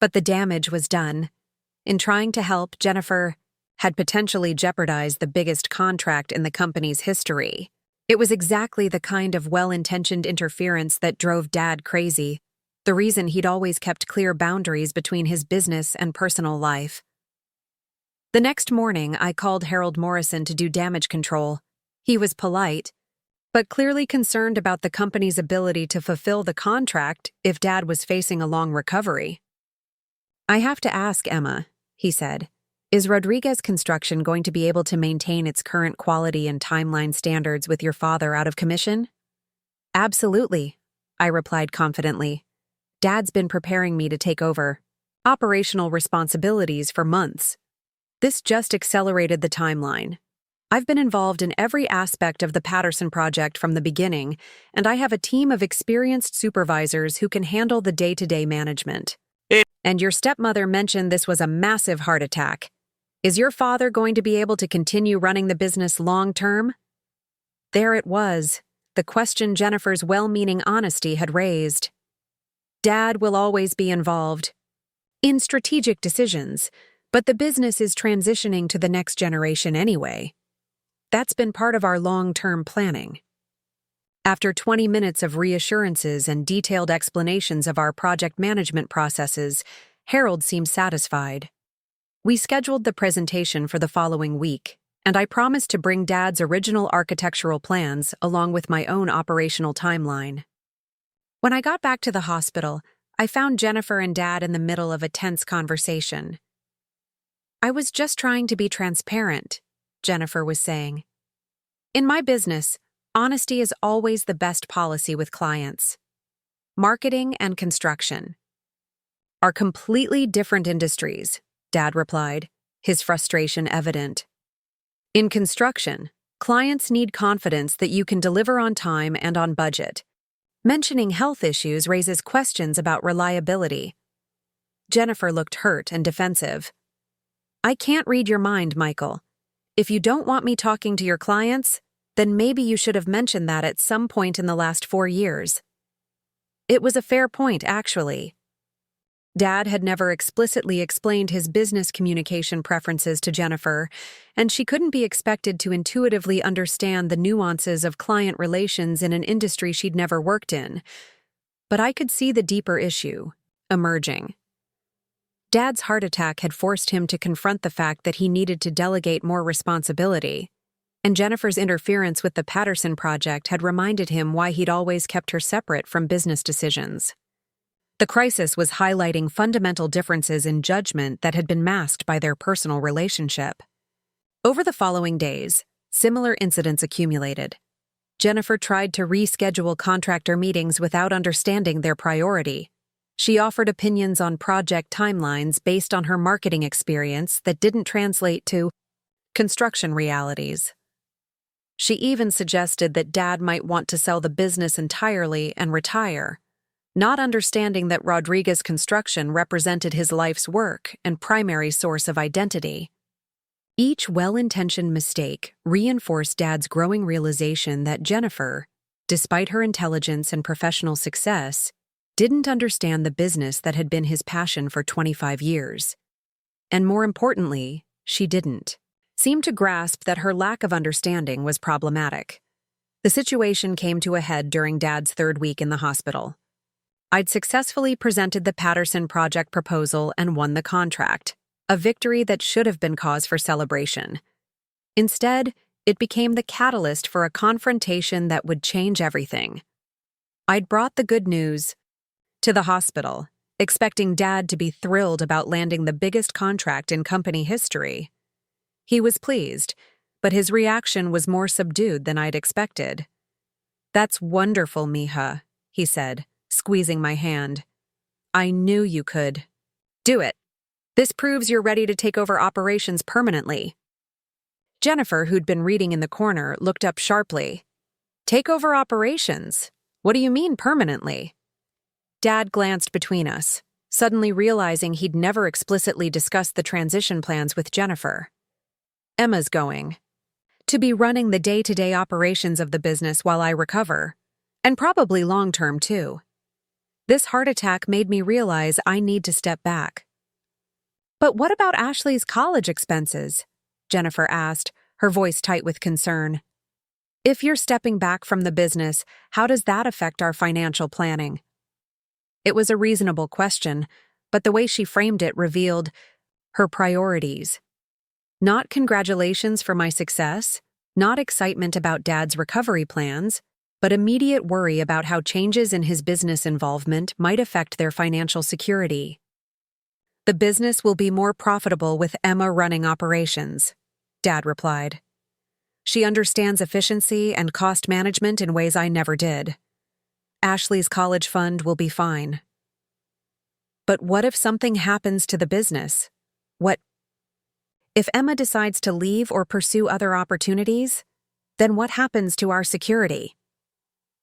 But the damage was done. In trying to help, Jennifer had potentially jeopardized the biggest contract in the company's history. It was exactly the kind of well-intentioned interference that drove Dad crazy, the reason he'd always kept clear boundaries between his business and personal life. The next morning, I called Harold Morrison to do damage control. He was polite, but clearly concerned about the company's ability to fulfill the contract if Dad was facing a long recovery. I have to ask, Emma, he said, is Rodriguez Construction going to be able to maintain its current quality and timeline standards with your father out of commission? Absolutely, I replied confidently. Dad's been preparing me to take over operational responsibilities for months. This just accelerated the timeline. I've been involved in every aspect of the Patterson project from the beginning, and I have a team of experienced supervisors who can handle the day-to-day management. And your stepmother mentioned this was a massive heart attack. Is your father going to be able to continue running the business long-term? There it was, the question Jennifer's well-meaning honesty had raised. Dad will always be involved in strategic decisions, but the business is transitioning to the next generation anyway. That's been part of our long-term planning. After 20 minutes of reassurances and detailed explanations of our project management processes, Harold seemed satisfied. We scheduled the presentation for the following week, and I promised to bring Dad's original architectural plans along with my own operational timeline. When I got back to the hospital, I found Jennifer and Dad in the middle of a tense conversation. I was just trying to be transparent, Jennifer was saying. In my business, honesty is always the best policy with clients. Marketing and construction are completely different industries, Dad replied, his frustration evident. In construction, clients need confidence that you can deliver on time and on budget. Mentioning health issues raises questions about reliability. Jennifer looked hurt and defensive. I can't read your mind, Michael. If you don't want me talking to your clients, then maybe you should have mentioned that at some point in the last 4 years. It was a fair point, actually. Dad had never explicitly explained his business communication preferences to Jennifer, and she couldn't be expected to intuitively understand the nuances of client relations in an industry she'd never worked in. But I could see the deeper issue emerging. Dad's heart attack had forced him to confront the fact that he needed to delegate more responsibility, and Jennifer's interference with the Patterson project had reminded him why he'd always kept her separate from business decisions. The crisis was highlighting fundamental differences in judgment that had been masked by their personal relationship. Over the following days, similar incidents accumulated. Jennifer tried to reschedule contractor meetings without understanding their priority. She offered opinions on project timelines based on her marketing experience that didn't translate to construction realities. She even suggested that Dad might want to sell the business entirely and retire, not understanding that Rodriguez Construction represented his life's work and primary source of identity. Each well-intentioned mistake reinforced Dad's growing realization that Jennifer, despite her intelligence and professional success, didn't understand the business that had been his passion for 25 years. And more importantly, she didn't seem to grasp that her lack of understanding was problematic. The situation came to a head during Dad's 3rd week in the hospital. I'd successfully presented the Patterson project proposal and won the contract, a victory that should have been cause for celebration. Instead, it became the catalyst for a confrontation that would change everything. I'd brought the good news to the hospital, expecting Dad to be thrilled about landing the biggest contract in company history. He was pleased, but his reaction was more subdued than I'd expected. "That's wonderful, mija," he said, squeezing my hand. "I knew you could. Do it. This proves you're ready to take over operations permanently." Jennifer, who'd been reading in the corner, looked up sharply. "Take over operations? What do you mean permanently?" Dad glanced between us, suddenly realizing he'd never explicitly discussed the transition plans with Jennifer. Emma's going to be running the day-to-day operations of the business while I recover, and probably long-term too. This heart attack made me realize I need to step back. But what about Ashley's college expenses? Jennifer asked, her voice tight with concern. If you're stepping back from the business, how does that affect our financial planning? It was a reasonable question, but the way she framed it revealed her priorities. Not congratulations for my success, not excitement about Dad's recovery plans, but immediate worry about how changes in his business involvement might affect their financial security. The business will be more profitable with Emma running operations, Dad replied. She understands efficiency and cost management in ways I never did. Ashley's college fund will be fine. But what if something happens to the business? What if Emma decides to leave or pursue other opportunities? Then what happens to our security?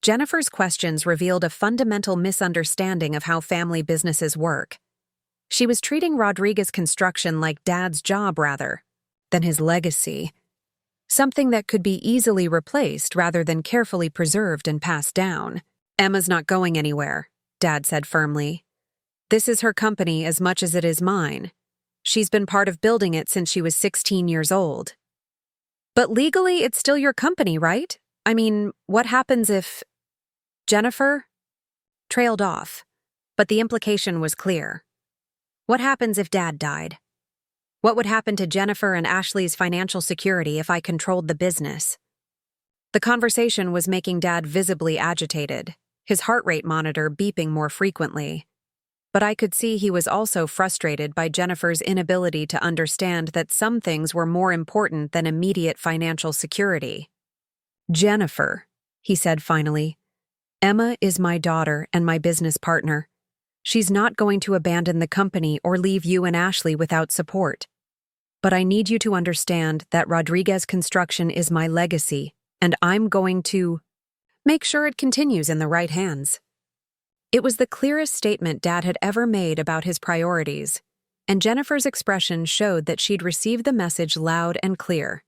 Jennifer's questions revealed a fundamental misunderstanding of how family businesses work. She was treating Rodriguez Construction like Dad's job rather than his legacy, something that could be easily replaced rather than carefully preserved and passed down. Emma's not going anywhere, Dad said firmly. This is her company as much as it is mine. She's been part of building it since she was 16 years old. But legally, it's still your company, right? I mean, what happens if... Jennifer trailed off, but the implication was clear. What happens if Dad died? What would happen to Jennifer and Ashley's financial security if I controlled the business? The conversation was making Dad visibly agitated, his heart rate monitor beeping more frequently. But I could see he was also frustrated by Jennifer's inability to understand that some things were more important than immediate financial security. Jennifer, he said finally, Emma is my daughter and my business partner. She's not going to abandon the company or leave you and Ashley without support. But I need you to understand that Rodriguez Construction is my legacy, and I'm going to make sure it continues in the right hands. It was the clearest statement Dad had ever made about his priorities, and Jennifer's expression showed that she'd received the message loud and clear.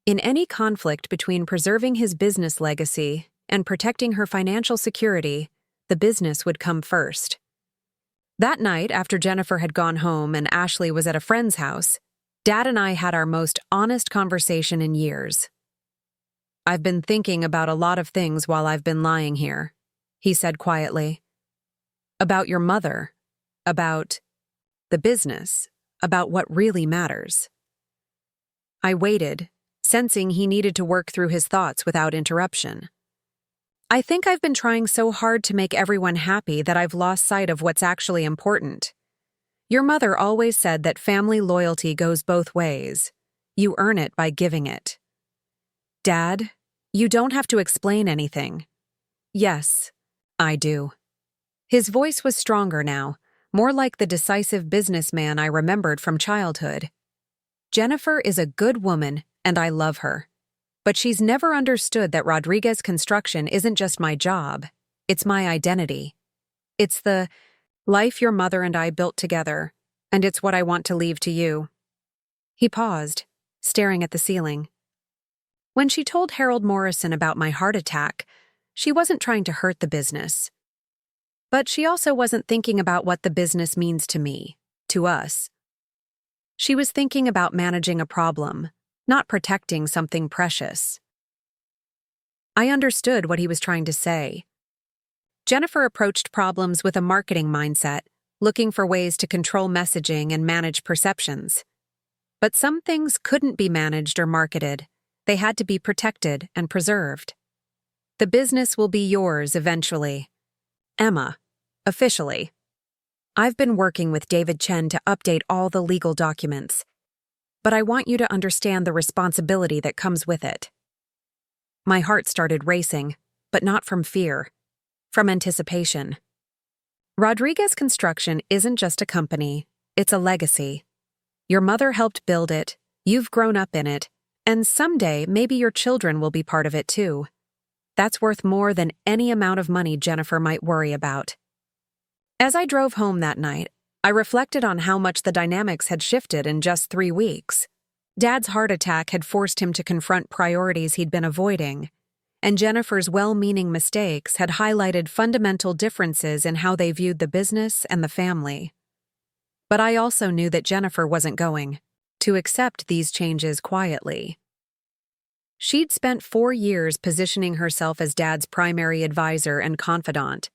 In any conflict between preserving his business legacy and protecting her financial security, the business would come first. That night, after Jennifer had gone home and Ashley was at a friend's house, Dad and I had our most honest conversation in years. I've been thinking about a lot of things while I've been lying here, he said quietly. About your mother, about the business, about what really matters. I waited, sensing he needed to work through his thoughts without interruption. I think I've been trying so hard to make everyone happy that I've lost sight of what's actually important. Your mother always said that family loyalty goes both ways. You earn it by giving it. Dad, you don't have to explain anything. Yes, I do. His voice was stronger now, more like the decisive businessman I remembered from childhood. Jennifer is a good woman, and I love her. But she's never understood that Rodriguez Construction isn't just my job, it's my identity. It's the life your mother and I built together, and it's what I want to leave to you. He paused, staring at the ceiling. When she told Harold Morrison about my heart attack, she wasn't trying to hurt the business. But she also wasn't thinking about what the business means to me, to us. She was thinking about managing a problem, not protecting something precious. I understood what he was trying to say. Jennifer approached problems with a marketing mindset, looking for ways to control messaging and manage perceptions. But some things couldn't be managed or marketed. They had to be protected and preserved. The business will be yours eventually. Emma, officially. I've been working with David Chen to update all the legal documents. But I want you to understand the responsibility that comes with it. My heart started racing, but not from fear, from anticipation. Rodriguez Construction isn't just a company, it's a legacy. Your mother helped build it, you've grown up in it, and someday maybe your children will be part of it too. That's worth more than any amount of money Jennifer might worry about. As I drove home that night, I reflected on how much the dynamics had shifted in just 3 weeks. Dad's heart attack had forced him to confront priorities he'd been avoiding, and Jennifer's well-meaning mistakes had highlighted fundamental differences in how they viewed the business and the family. But I also knew that Jennifer wasn't going to accept these changes quietly. She'd spent 4 years positioning herself as Dad's primary advisor and confidant,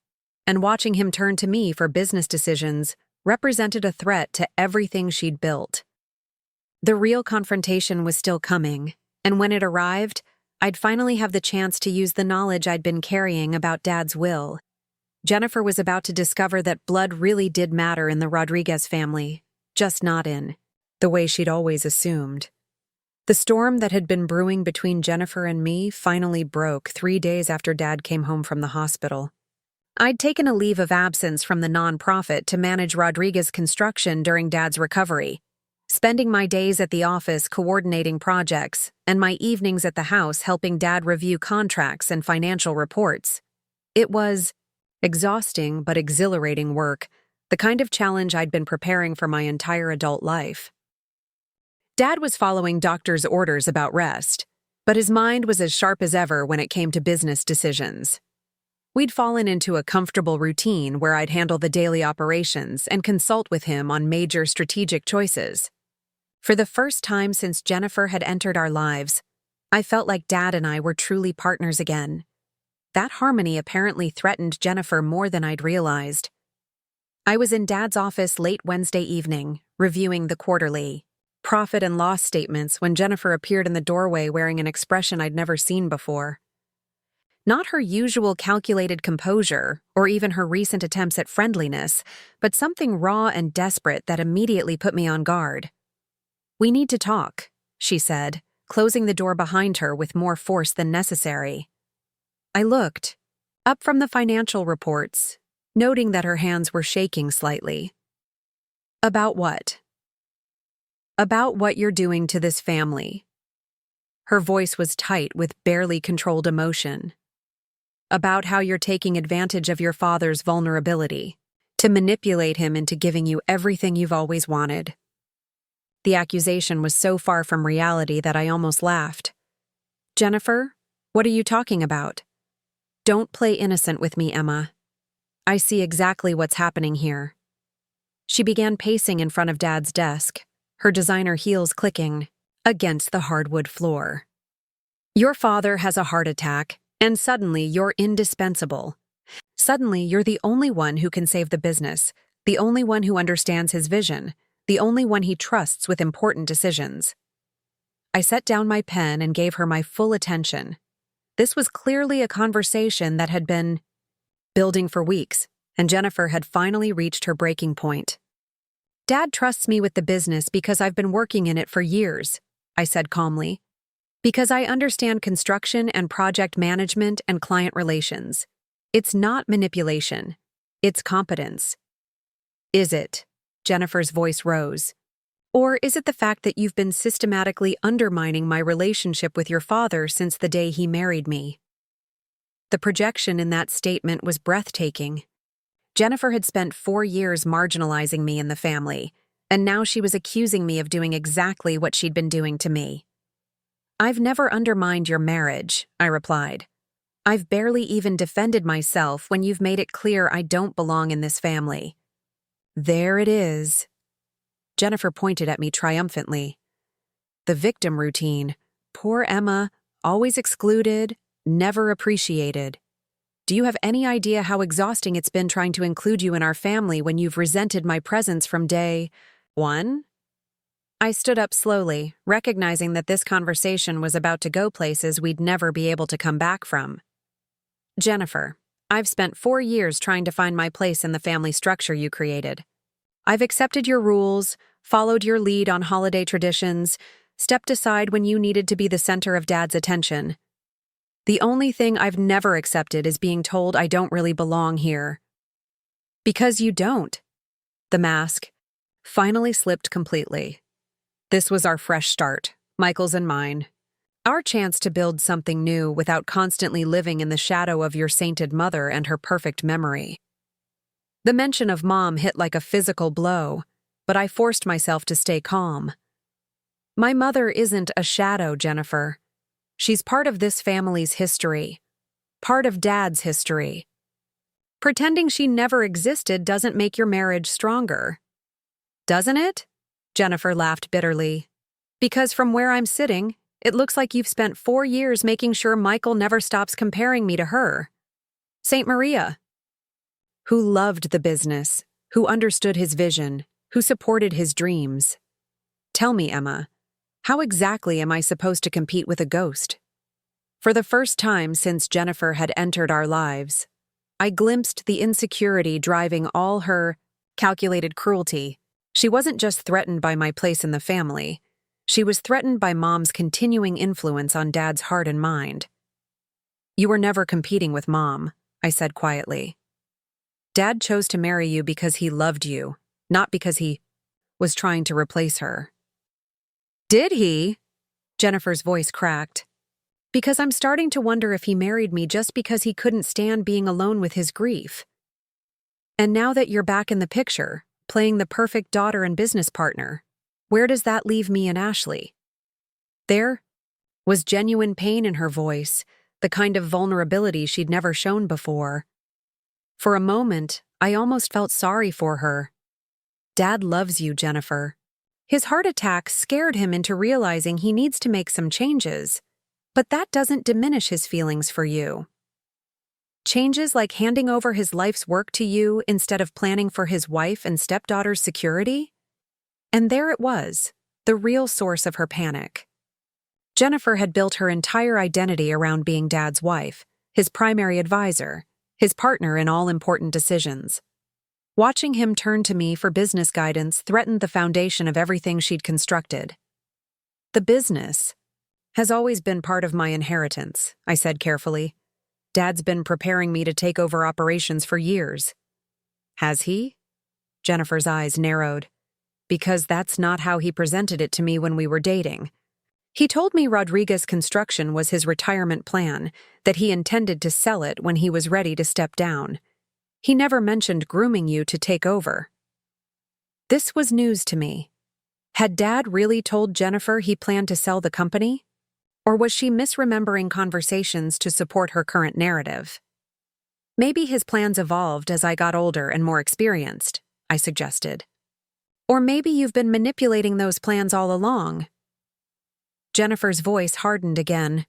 and watching him turn to me for business decisions represented a threat to everything she'd built. The real confrontation was still coming, and when it arrived, I'd finally have the chance to use the knowledge I'd been carrying about Dad's will. Jennifer was about to discover that blood really did matter in the Rodriguez family, just not in the way she'd always assumed. The storm that had been brewing between Jennifer and me finally broke 3 days after Dad came home from the hospital. I'd taken a leave of absence from the nonprofit to manage Rodriguez construction during Dad's recovery, spending my days at the office coordinating projects and my evenings at the house helping Dad review contracts and financial reports. It was exhausting but exhilarating work, the kind of challenge I'd been preparing for my entire adult life. Dad was following doctor's orders about rest, but his mind was as sharp as ever when it came to business decisions. We'd fallen into a comfortable routine where I'd handle the daily operations and consult with him on major strategic choices. For the first time since Jennifer had entered our lives, I felt like Dad and I were truly partners again. That harmony apparently threatened Jennifer more than I'd realized. I was in Dad's office late Wednesday evening, reviewing the quarterly profit and loss statements when Jennifer appeared in the doorway wearing an expression I'd never seen before. Not her usual calculated composure, or even her recent attempts at friendliness, but something raw and desperate that immediately put me on guard. "We need to talk," she said, closing the door behind her with more force than necessary. I looked up from the financial reports, noting that her hands were shaking slightly. "About what?" "About what you're doing to this family." Her voice was tight with barely controlled emotion. "About how you're taking advantage of your father's vulnerability to manipulate him into giving you everything you've always wanted." The accusation was so far from reality that I almost laughed. "Jennifer, what are you talking about?" "Don't play innocent with me, Emma. I see exactly what's happening here." She began pacing in front of Dad's desk, her designer heels clicking against the hardwood floor. "Your father has a heart attack, and suddenly you're indispensable. Suddenly you're the only one who can save the business, the only one who understands his vision, the only one he trusts with important decisions." I set down my pen and gave her my full attention. This was clearly a conversation that had been building for weeks, and Jennifer had finally reached her breaking point. "Dad trusts me with the business because I've been working in it for years," I said calmly. "Because I understand construction and project management and client relations. It's not manipulation. It's competence." "Is it?" Jennifer's voice rose. "Or is it the fact that you've been systematically undermining my relationship with your father since the day he married me?" The projection in that statement was breathtaking. Jennifer had spent 4 years marginalizing me in the family, and now she was accusing me of doing exactly what she'd been doing to me. "I've never undermined your marriage," I replied. "I've barely even defended myself when you've made it clear I don't belong in this family." "There it is." Jennifer pointed at me triumphantly. "The victim routine. Poor Emma, always excluded, never appreciated. Do you have any idea how exhausting it's been trying to include you in our family when you've resented my presence from day one?" I stood up slowly, recognizing that this conversation was about to go places we'd never be able to come back from. "Jennifer, I've spent 4 years trying to find my place in the family structure you created. I've accepted your rules, followed your lead on holiday traditions, stepped aside when you needed to be the center of Dad's attention. The only thing I've never accepted is being told I don't really belong here." "Because you don't." The mask finally slipped completely. This was our fresh start, Michael's and mine. Our chance to build something new without constantly living in the shadow of your sainted mother and her perfect memory. The mention of Mom hit like a physical blow, but I forced myself to stay calm. My mother isn't a shadow, Jennifer. She's part of this family's history, part of Dad's history. Pretending she never existed doesn't make your marriage stronger. Doesn't it? Jennifer laughed bitterly. Because from where I'm sitting, it looks like you've spent 4 years making sure Michael never stops comparing me to her. Saint Maria. Who loved the business, who understood his vision, who supported his dreams. Tell me, Emma, how exactly am I supposed to compete with a ghost? For the first time since Jennifer had entered our lives, I glimpsed the insecurity driving all her calculated cruelty. She wasn't just threatened by my place in the family. She was threatened by Mom's continuing influence on Dad's heart and mind. You were never competing with Mom, I said quietly. Dad chose to marry you because he loved you, not because he was trying to replace her. Did he? Jennifer's voice cracked. Because I'm starting to wonder if he married me just because he couldn't stand being alone with his grief. And now that you're back in the picture, playing the perfect daughter and business partner, where does that leave me and Ashley? There was genuine pain in her voice, the kind of vulnerability she'd never shown before. For a moment, I almost felt sorry for her. Dad loves you, Jennifer. His heart attack scared him into realizing he needs to make some changes, but that doesn't diminish his feelings for you. Changes like handing over his life's work to you instead of planning for his wife and stepdaughter's security? And there it was, the real source of her panic. Jennifer had built her entire identity around being Dad's wife, his primary advisor, his partner in all important decisions. Watching him turn to me for business guidance threatened the foundation of everything she'd constructed. The business has always been part of my inheritance, I said carefully. Dad's been preparing me to take over operations for years. Has he? Jennifer's eyes narrowed. Because that's not how he presented it to me when we were dating. He told me Rodriguez Construction was his retirement plan, that he intended to sell it when he was ready to step down. He never mentioned grooming you to take over. This was news to me. Had Dad really told Jennifer he planned to sell the company? Or was she misremembering conversations to support her current narrative? Maybe his plans evolved as I got older and more experienced, I suggested. Or maybe you've been manipulating those plans all along. Jennifer's voice hardened again.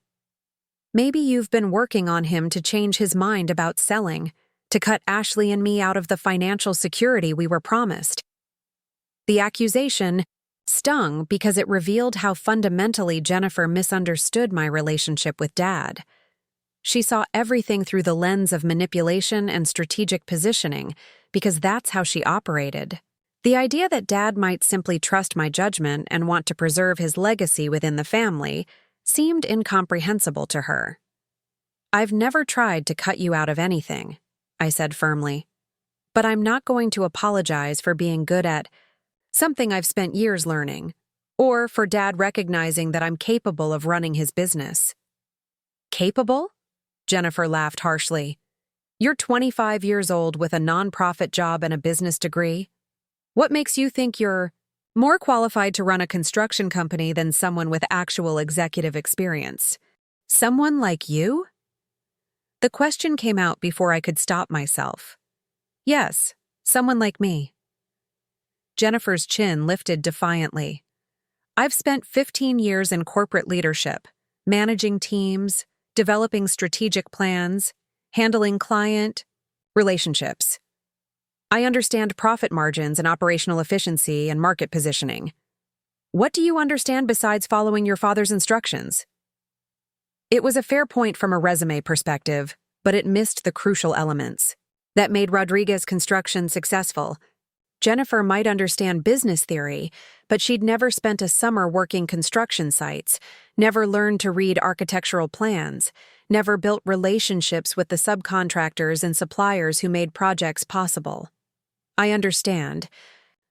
Maybe you've been working on him to change his mind about selling, to cut Ashley and me out of the financial security we were promised. The accusation stung because it revealed how fundamentally Jennifer misunderstood my relationship with Dad. She saw everything through the lens of manipulation and strategic positioning, because that's how she operated. The idea that Dad might simply trust my judgment and want to preserve his legacy within the family seemed incomprehensible to her. I've never tried to cut you out of anything, I said firmly. But I'm not going to apologize for being good at something I've spent years learning, or for Dad recognizing that I'm capable of running his business. Capable? Jennifer laughed harshly. You're 25 years old with a nonprofit job and a business degree. What makes you think you're more qualified to run a construction company than someone with actual executive experience? Someone like you? The question came out before I could stop myself. Yes, someone like me. Jennifer's chin lifted defiantly. I've spent 15 years in corporate leadership, managing teams, developing strategic plans, handling client relationships. I understand profit margins and operational efficiency and market positioning. What do you understand besides following your father's instructions? It was a fair point from a resume perspective, but it missed the crucial elements that made Rodriguez Construction successful. Jennifer might understand business theory, but she'd never spent a summer working construction sites, never learned to read architectural plans, never built relationships with the subcontractors and suppliers who made projects possible. I understand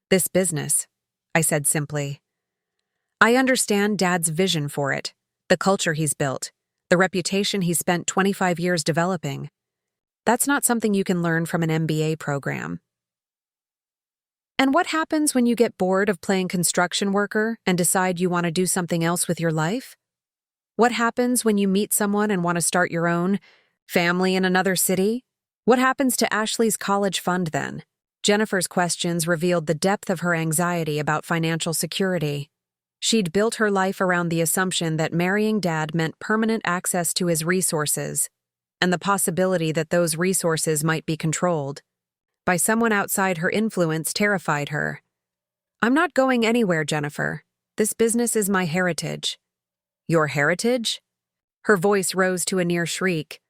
this business, I said simply. I understand Dad's vision for it, the culture he's built, the reputation he spent 25 years developing. That's not something you can learn from an MBA program. And what happens when you get bored of playing construction worker and decide you want to do something else with your life? What happens when you meet someone and want to start your own family in another city? What happens to Ashley's college fund then? Jennifer's questions revealed the depth of her anxiety about financial security. She'd built her life around the assumption that marrying Dad meant permanent access to his resources, and the possibility that those resources might be controlled by someone outside her influence terrified her. "I'm not going anywhere, Jennifer. This business is my heritage." "Your heritage?" Her voice rose to a near shriek.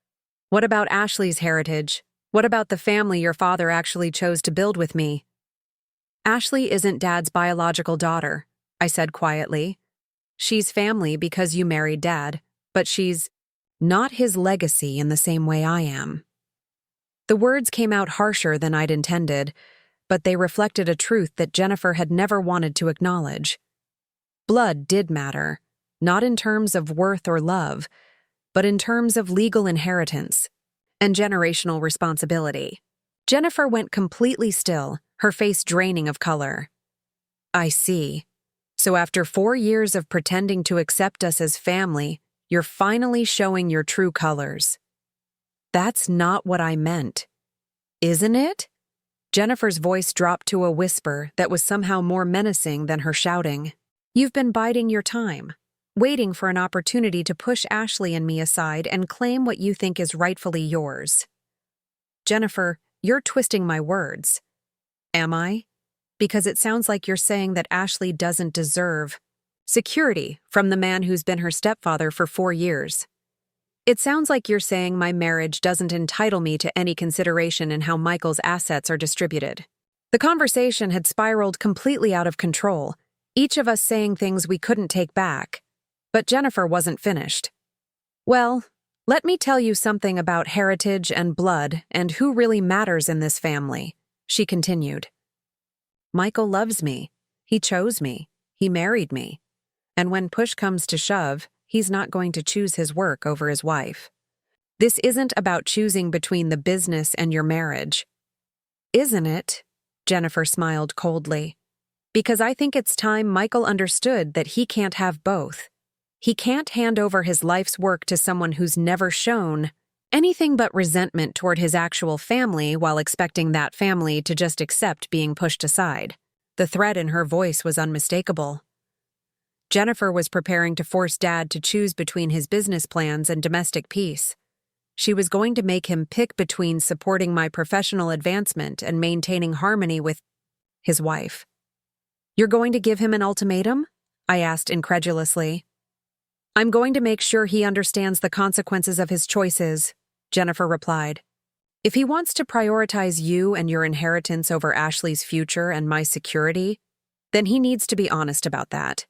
"What about Ashley's heritage? What about the family your father actually chose to build with me?" "Ashley isn't Dad's biological daughter," I said quietly. "She's family because you married Dad, but she's not his legacy in the same way I am." The words came out harsher than I'd intended, but they reflected a truth that Jennifer had never wanted to acknowledge. Blood did matter, not in terms of worth or love, but in terms of legal inheritance and generational responsibility. Jennifer went completely still, her face draining of color. "I see. So after 4 years of pretending to accept us as family, you're finally showing your true colors." "That's not what I meant." "Isn't it?" Jennifer's voice dropped to a whisper that was somehow more menacing than her shouting. "You've been biding your time, waiting for an opportunity to push Ashley and me aside and claim what you think is rightfully yours." "Jennifer, you're twisting my words." "Am I? Because it sounds like you're saying that Ashley doesn't deserve security from the man who's been her stepfather for 4 years. It sounds like you're saying my marriage doesn't entitle me to any consideration in how Michael's assets are distributed." The conversation had spiraled completely out of control, each of us saying things we couldn't take back. But Jennifer wasn't finished. "Well, let me tell you something about heritage and blood and who really matters in this family," she continued. "Michael loves me. He chose me. He married me. And when push comes to shove, he's not going to choose his work over his wife. This isn't about choosing between the business and your marriage." "Isn't it?" Jennifer smiled coldly. "Because I think it's time Michael understood that he can't have both. He can't hand over his life's work to someone who's never shown anything but resentment toward his actual family while expecting that family to just accept being pushed aside." The threat in her voice was unmistakable. Jennifer was preparing to force Dad to choose between his business plans and domestic peace. She was going to make him pick between supporting my professional advancement and maintaining harmony with his wife. "You're going to give him an ultimatum?" I asked incredulously. "I'm going to make sure he understands the consequences of his choices," Jennifer replied. "If he wants to prioritize you and your inheritance over Ashley's future and my security, then he needs to be honest about that.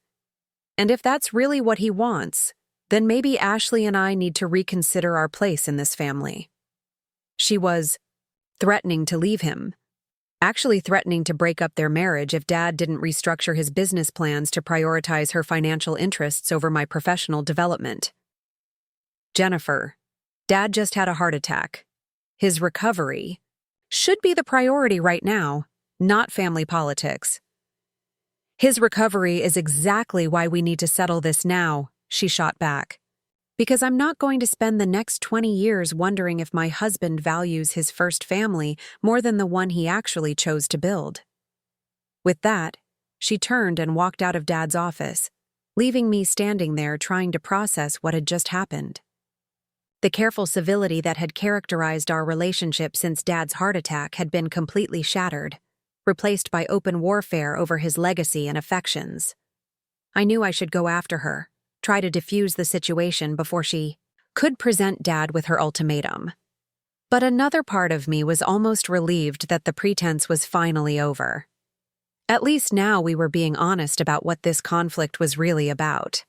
And if that's really what he wants, then maybe Ashley and I need to reconsider our place in this family." She was threatening to leave him, actually threatening to break up their marriage if Dad didn't restructure his business plans to prioritize her financial interests over my professional development. "Jennifer, Dad just had a heart attack. His recovery should be the priority right now, not family politics." "His recovery is exactly why we need to settle this now," she shot back. "Because I'm not going to spend the next 20 years wondering if my husband values his first family more than the one he actually chose to build." With that, she turned and walked out of Dad's office, leaving me standing there trying to process what had just happened. The careful civility that had characterized our relationship since Dad's heart attack had been completely shattered, replaced by open warfare over his legacy and affections. I knew I should go after her, try to defuse the situation before she could present Dad with her ultimatum. But another part of me was almost relieved that the pretense was finally over. At least now we were being honest about what this conflict was really about.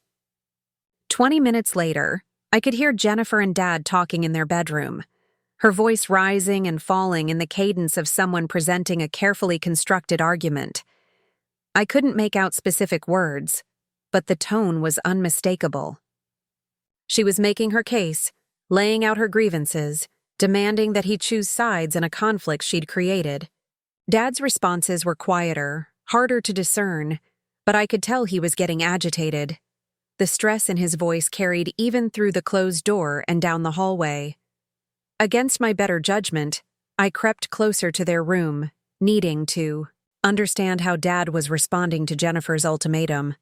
20 minutes later, I could hear Jennifer and Dad talking in their bedroom, her voice rising and falling in the cadence of someone presenting a carefully constructed argument. I couldn't make out specific words, but the tone was unmistakable. She was making her case, laying out her grievances, demanding that he choose sides in a conflict she'd created. Dad's responses were quieter, harder to discern, but I could tell he was getting agitated. The stress in his voice carried even through the closed door and down the hallway. Against my better judgment, I crept closer to their room, needing to understand how Dad was responding to Jennifer's ultimatum.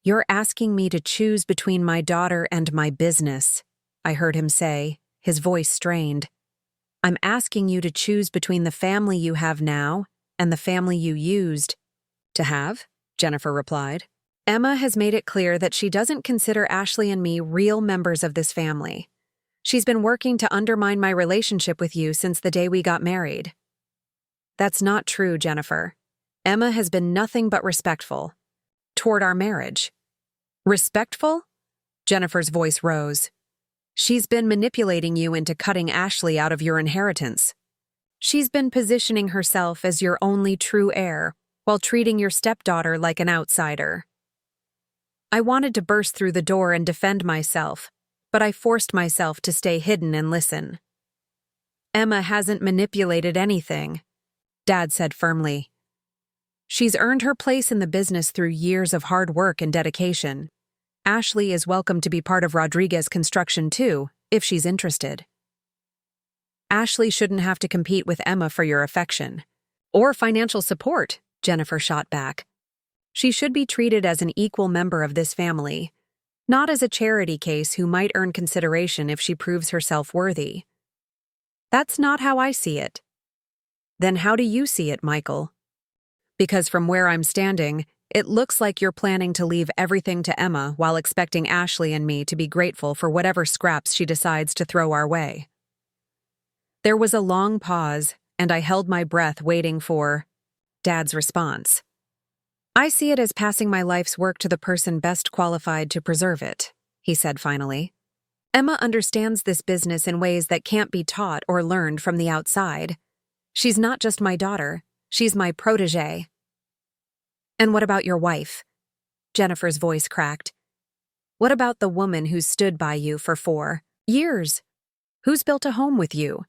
"You're asking me to choose between my daughter and my business," I heard him say, his voice strained. "I'm asking you to choose between the family you have now and the family you used to have," Jennifer replied. "Emma has made it clear that she doesn't consider Ashley and me real members of this family. She's been working to undermine my relationship with you since the day we got married." "That's not true, Jennifer. Emma has been nothing but respectful toward our marriage." "Respectful?" Jennifer's voice rose. "She's been manipulating you into cutting Ashley out of your inheritance. She's been positioning herself as your only true heir while treating your stepdaughter like an outsider." I wanted to burst through the door and defend myself, but I forced myself to stay hidden and listen. "Emma hasn't manipulated anything," Dad said firmly. "She's earned her place in the business through years of hard work and dedication. Ashley is welcome to be part of Rodriguez Construction too, if she's interested." "Ashley shouldn't have to compete with Emma for your affection or financial support," Jennifer shot back. "She should be treated as an equal member of this family, not as a charity case who might earn consideration if she proves herself worthy." "That's not how I see it." "Then how do you see it, Michael?" "Because from where I'm standing, it looks like you're planning to leave everything to Emma while expecting Ashley and me to be grateful for whatever scraps she decides to throw our way." There was a long pause, and I held my breath waiting for Dad's response. "I see it as passing my life's work to the person best qualified to preserve it," he said finally. "Emma understands this business in ways that can't be taught or learned from the outside. She's not just my daughter, she's my protégée." "And what about your wife?" Jennifer's voice cracked. "What about the woman who's stood by you for 4 years? Who's built a home with you?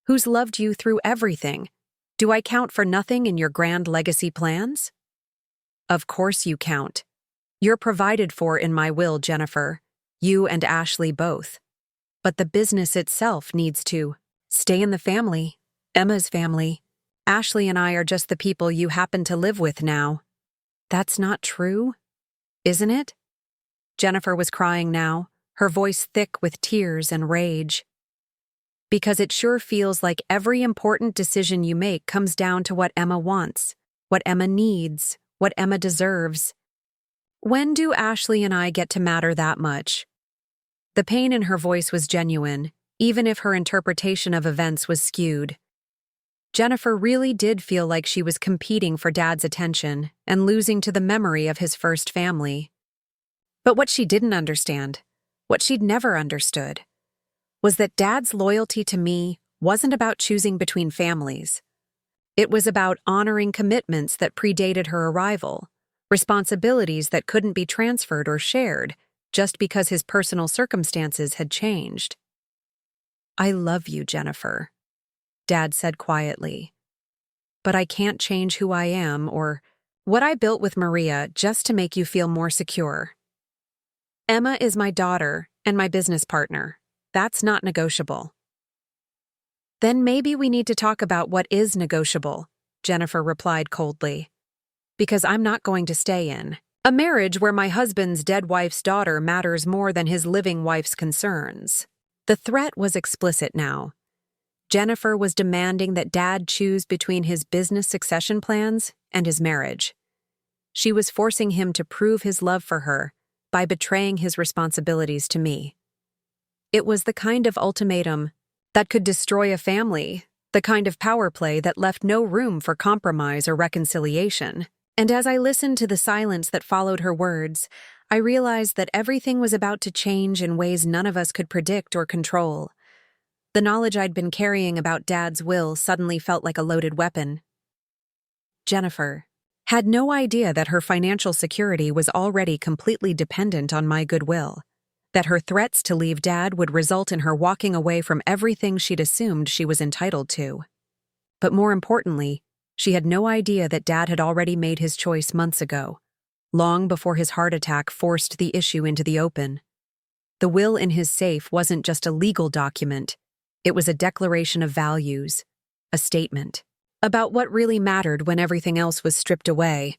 Who's loved you through everything? Do I count for nothing in your grand legacy plans?" "Of course you count. You're provided for in my will, Jennifer. You and Ashley both. But the business itself needs to stay in the family, Emma's family. Ashley and I are just the people you happen to live with now." "That's not true, isn't it?" Jennifer was crying now, her voice thick with tears and rage. "Because it sure feels like every important decision you make comes down to what Emma wants, what Emma needs, what Emma deserves. When do Ashley and I get to matter that much?" The pain in her voice was genuine, even if her interpretation of events was skewed. Jennifer really did feel like she was competing for Dad's attention and losing to the memory of his first family. But what she didn't understand, what she'd never understood, was that Dad's loyalty to me wasn't about choosing between families. It was about honoring commitments that predated her arrival, responsibilities that couldn't be transferred or shared just because his personal circumstances had changed. "I love you, Jennifer," Dad said quietly. "But I can't change who I am or what I built with Maria just to make you feel more secure. Emma is my daughter and my business partner. That's not negotiable." "Then maybe we need to talk about what is negotiable," Jennifer replied coldly. "Because I'm not going to stay in a marriage where my husband's dead wife's daughter matters more than his living wife's concerns." The threat was explicit now. Jennifer was demanding that Dad choose between his business succession plans and his marriage. She was forcing him to prove his love for her by betraying his responsibilities to me. It was the kind of ultimatum that could destroy a family, the kind of power play that left no room for compromise or reconciliation. And as I listened to the silence that followed her words, I realized that everything was about to change in ways none of us could predict or control. The knowledge I'd been carrying about Dad's will suddenly felt like a loaded weapon. Jennifer had no idea that her financial security was already completely dependent on my goodwill, that her threats to leave Dad would result in her walking away from everything she'd assumed she was entitled to. But more importantly, She had no idea that Dad had already made his choice months ago, long before his heart attack forced the issue into the open. The will in his safe wasn't just a legal document, it was a declaration of values, a statement about what really mattered when everything else was stripped away.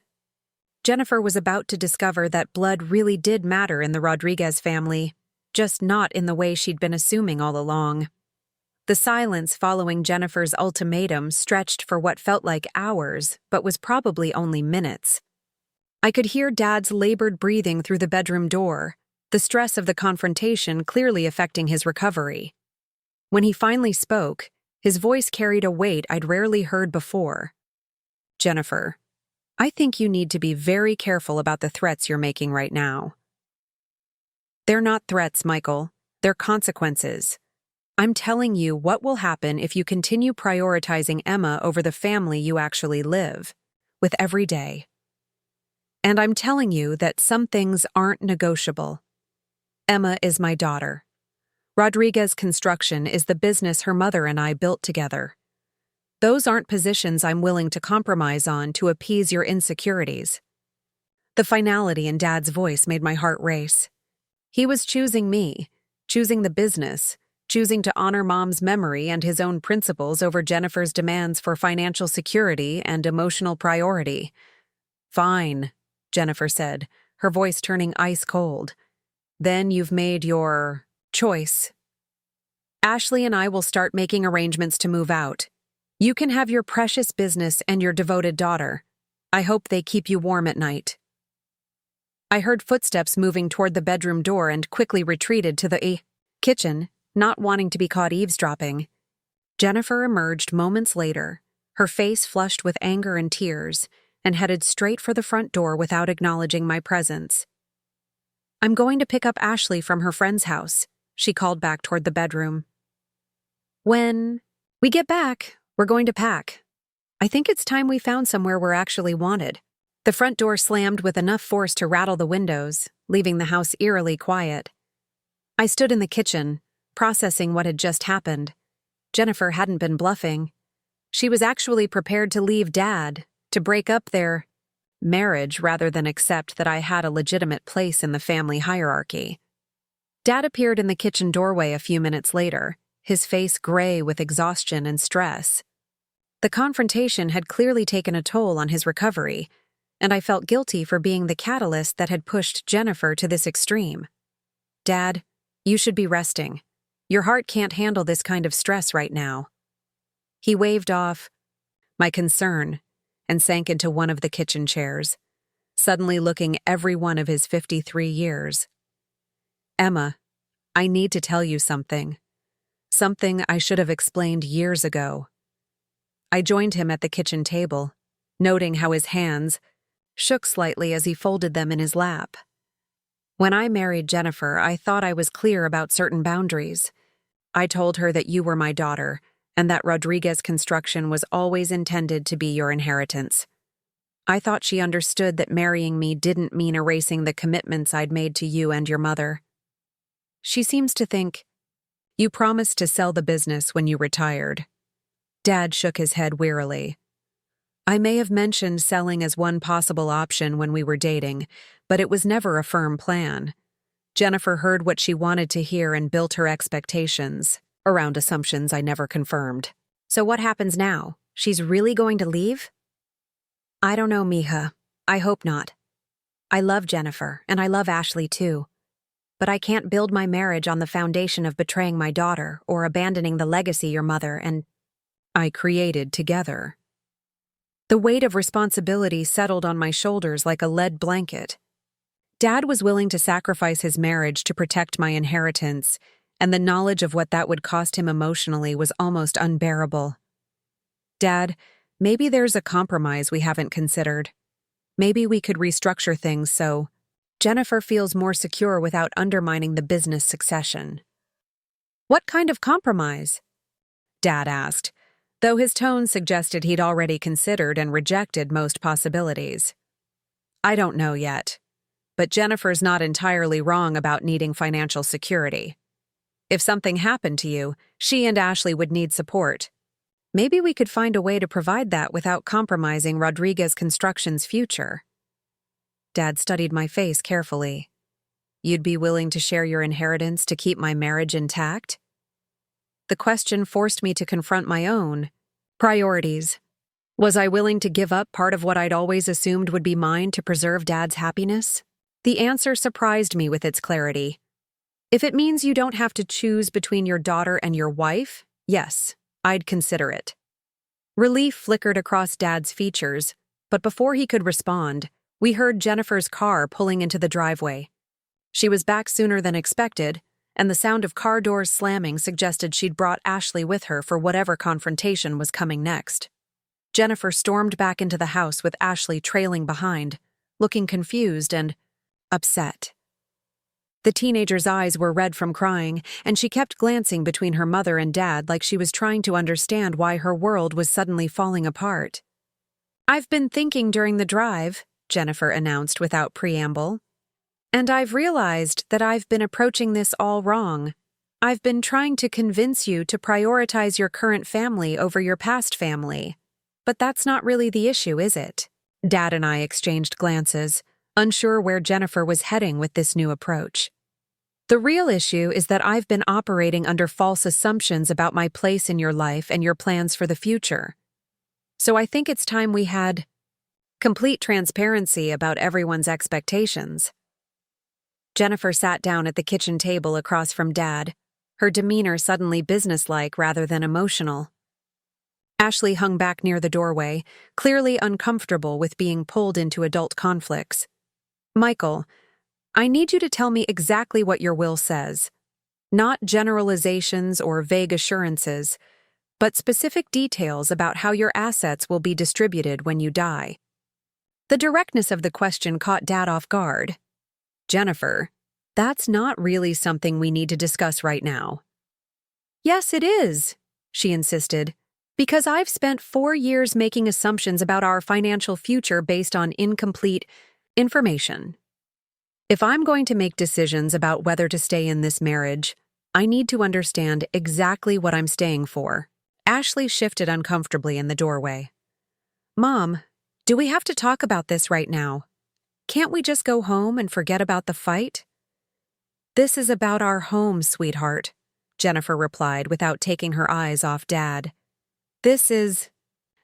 Jennifer was about to discover that blood really did matter in the Rodriguez family, just not in the way she'd been assuming all along. The silence following Jennifer's ultimatum stretched for what felt like hours, but was probably only minutes. I could hear Dad's labored breathing through the bedroom door, the stress of the confrontation clearly affecting his recovery. When he finally spoke, his voice carried a weight I'd rarely heard before. "Jennifer, I think you need to be very careful about the threats you're making right now." "They're not threats, Michael. They're consequences. I'm telling you what will happen if you continue prioritizing Emma over the family you actually live with every day. And I'm telling you that some things aren't negotiable. Emma is my daughter. Rodriguez Construction is the business her mother and I built together. Those aren't positions I'm willing to compromise on to appease your insecurities." The finality in Dad's voice made my heart race. He was choosing me, choosing the business, choosing to honor Mom's memory and his own principles over Jennifer's demands for financial security and emotional priority. "Fine," Jennifer said, her voice turning ice cold. "Then you've made your choice. Ashley and I will start making arrangements to move out. You can have your precious business and your devoted daughter. I hope they keep you warm at night." I heard footsteps moving toward the bedroom door and quickly retreated to the kitchen, not wanting to be caught eavesdropping. Jennifer emerged moments later, her face flushed with anger and tears, and headed straight for the front door without acknowledging my presence. "I'm going to pick up Ashley from her friend's house," she called back toward the bedroom. "When we get back, we're going to pack. I think it's time we found somewhere we're actually wanted." The front door slammed with enough force to rattle the windows, leaving the house eerily quiet. I stood in the kitchen, processing what had just happened. Jennifer hadn't been bluffing. She was actually prepared to leave Dad, to break up their marriage rather than accept that I had a legitimate place in the family hierarchy. Dad appeared in the kitchen doorway a few minutes later, his face gray with exhaustion and stress. The confrontation had clearly taken a toll on his recovery, and I felt guilty for being the catalyst that had pushed Jennifer to this extreme. "Dad, you should be resting. Your heart can't handle this kind of stress right now." He waved off my concern and sank into one of the kitchen chairs, suddenly looking every one of his 53 years. "Emma, I need to tell you something. Something I should have explained years ago." I joined him at the kitchen table, noting how his hands shook slightly as he folded them in his lap. "When I married Jennifer, I thought I was clear about certain boundaries. I told her that you were my daughter, and that Rodriguez Construction was always intended to be your inheritance. I thought she understood that marrying me didn't mean erasing the commitments I'd made to you and your mother. She seems to think, you promised to sell the business when you retired." Dad shook his head wearily. "I may have mentioned selling as one possible option when we were dating, but it was never a firm plan. Jennifer heard what she wanted to hear and built her expectations around assumptions I never confirmed." "So what happens now? She's really going to leave?" "I don't know, mija. I hope not. I love Jennifer, and I love Ashley too. But I can't build my marriage on the foundation of betraying my daughter or abandoning the legacy your mother and I created together." The weight of responsibility settled on my shoulders like a lead blanket. Dad was willing to sacrifice his marriage to protect my inheritance, and the knowledge of what that would cost him emotionally was almost unbearable. "Dad, maybe there's a compromise we haven't considered. Maybe we could restructure things so Jennifer feels more secure without undermining the business succession." "What kind of compromise?" Dad asked, though his tone suggested he'd already considered and rejected most possibilities. "I don't know yet, but Jennifer's not entirely wrong about needing financial security. If something happened to you, she and Ashley would need support. Maybe we could find a way to provide that without compromising Rodriguez Construction's future. Dad studied my face carefully. You'd be willing to share your inheritance to keep my marriage intact? The question forced me to confront my own priorities. Was I willing to give up part of what I'd always assumed would be mine to preserve Dad's happiness? The answer surprised me with its clarity. If it means you don't have to choose between your daughter and your wife, yes, I'd consider it. Relief flickered across Dad's features, but before he could respond, we heard Jennifer's car pulling into the driveway. She was back sooner than expected, and the sound of car doors slamming suggested she'd brought Ashley with her for whatever confrontation was coming next. Jennifer stormed back into the house with Ashley trailing behind, looking confused and upset. The teenager's eyes were red from crying, and she kept glancing between her mother and Dad like she was trying to understand why her world was suddenly falling apart. "I've been thinking during the drive," Jennifer announced without preamble. "And I've realized that I've been approaching this all wrong. I've been trying to convince you to prioritize your current family over your past family. But that's not really the issue, is it?" Dad and I exchanged glances, unsure where Jennifer was heading with this new approach. "The real issue is that I've been operating under false assumptions about my place in your life and your plans for the future. So I think it's time we had complete transparency about everyone's expectations." Jennifer sat down at the kitchen table across from Dad, her demeanor suddenly businesslike rather than emotional. Ashley hung back near the doorway, clearly uncomfortable with being pulled into adult conflicts. "Michael, I need you to tell me exactly what your will says. Not generalizations or vague assurances, but specific details about how your assets will be distributed when you die." The directness of the question caught Dad off guard. "Jennifer, that's not really something we need to discuss right now." "Yes, it is," she insisted, "because I've spent 4 years making assumptions about our financial future based on incomplete information. If I'm going to make decisions about whether to stay in this marriage, I need to understand exactly what I'm staying for." Ashley shifted uncomfortably in the doorway. "Mom, do we have to talk about this right now? Can't we just go home and forget about the fight?" "This is about our home, sweetheart," Jennifer replied without taking her eyes off Dad. "This is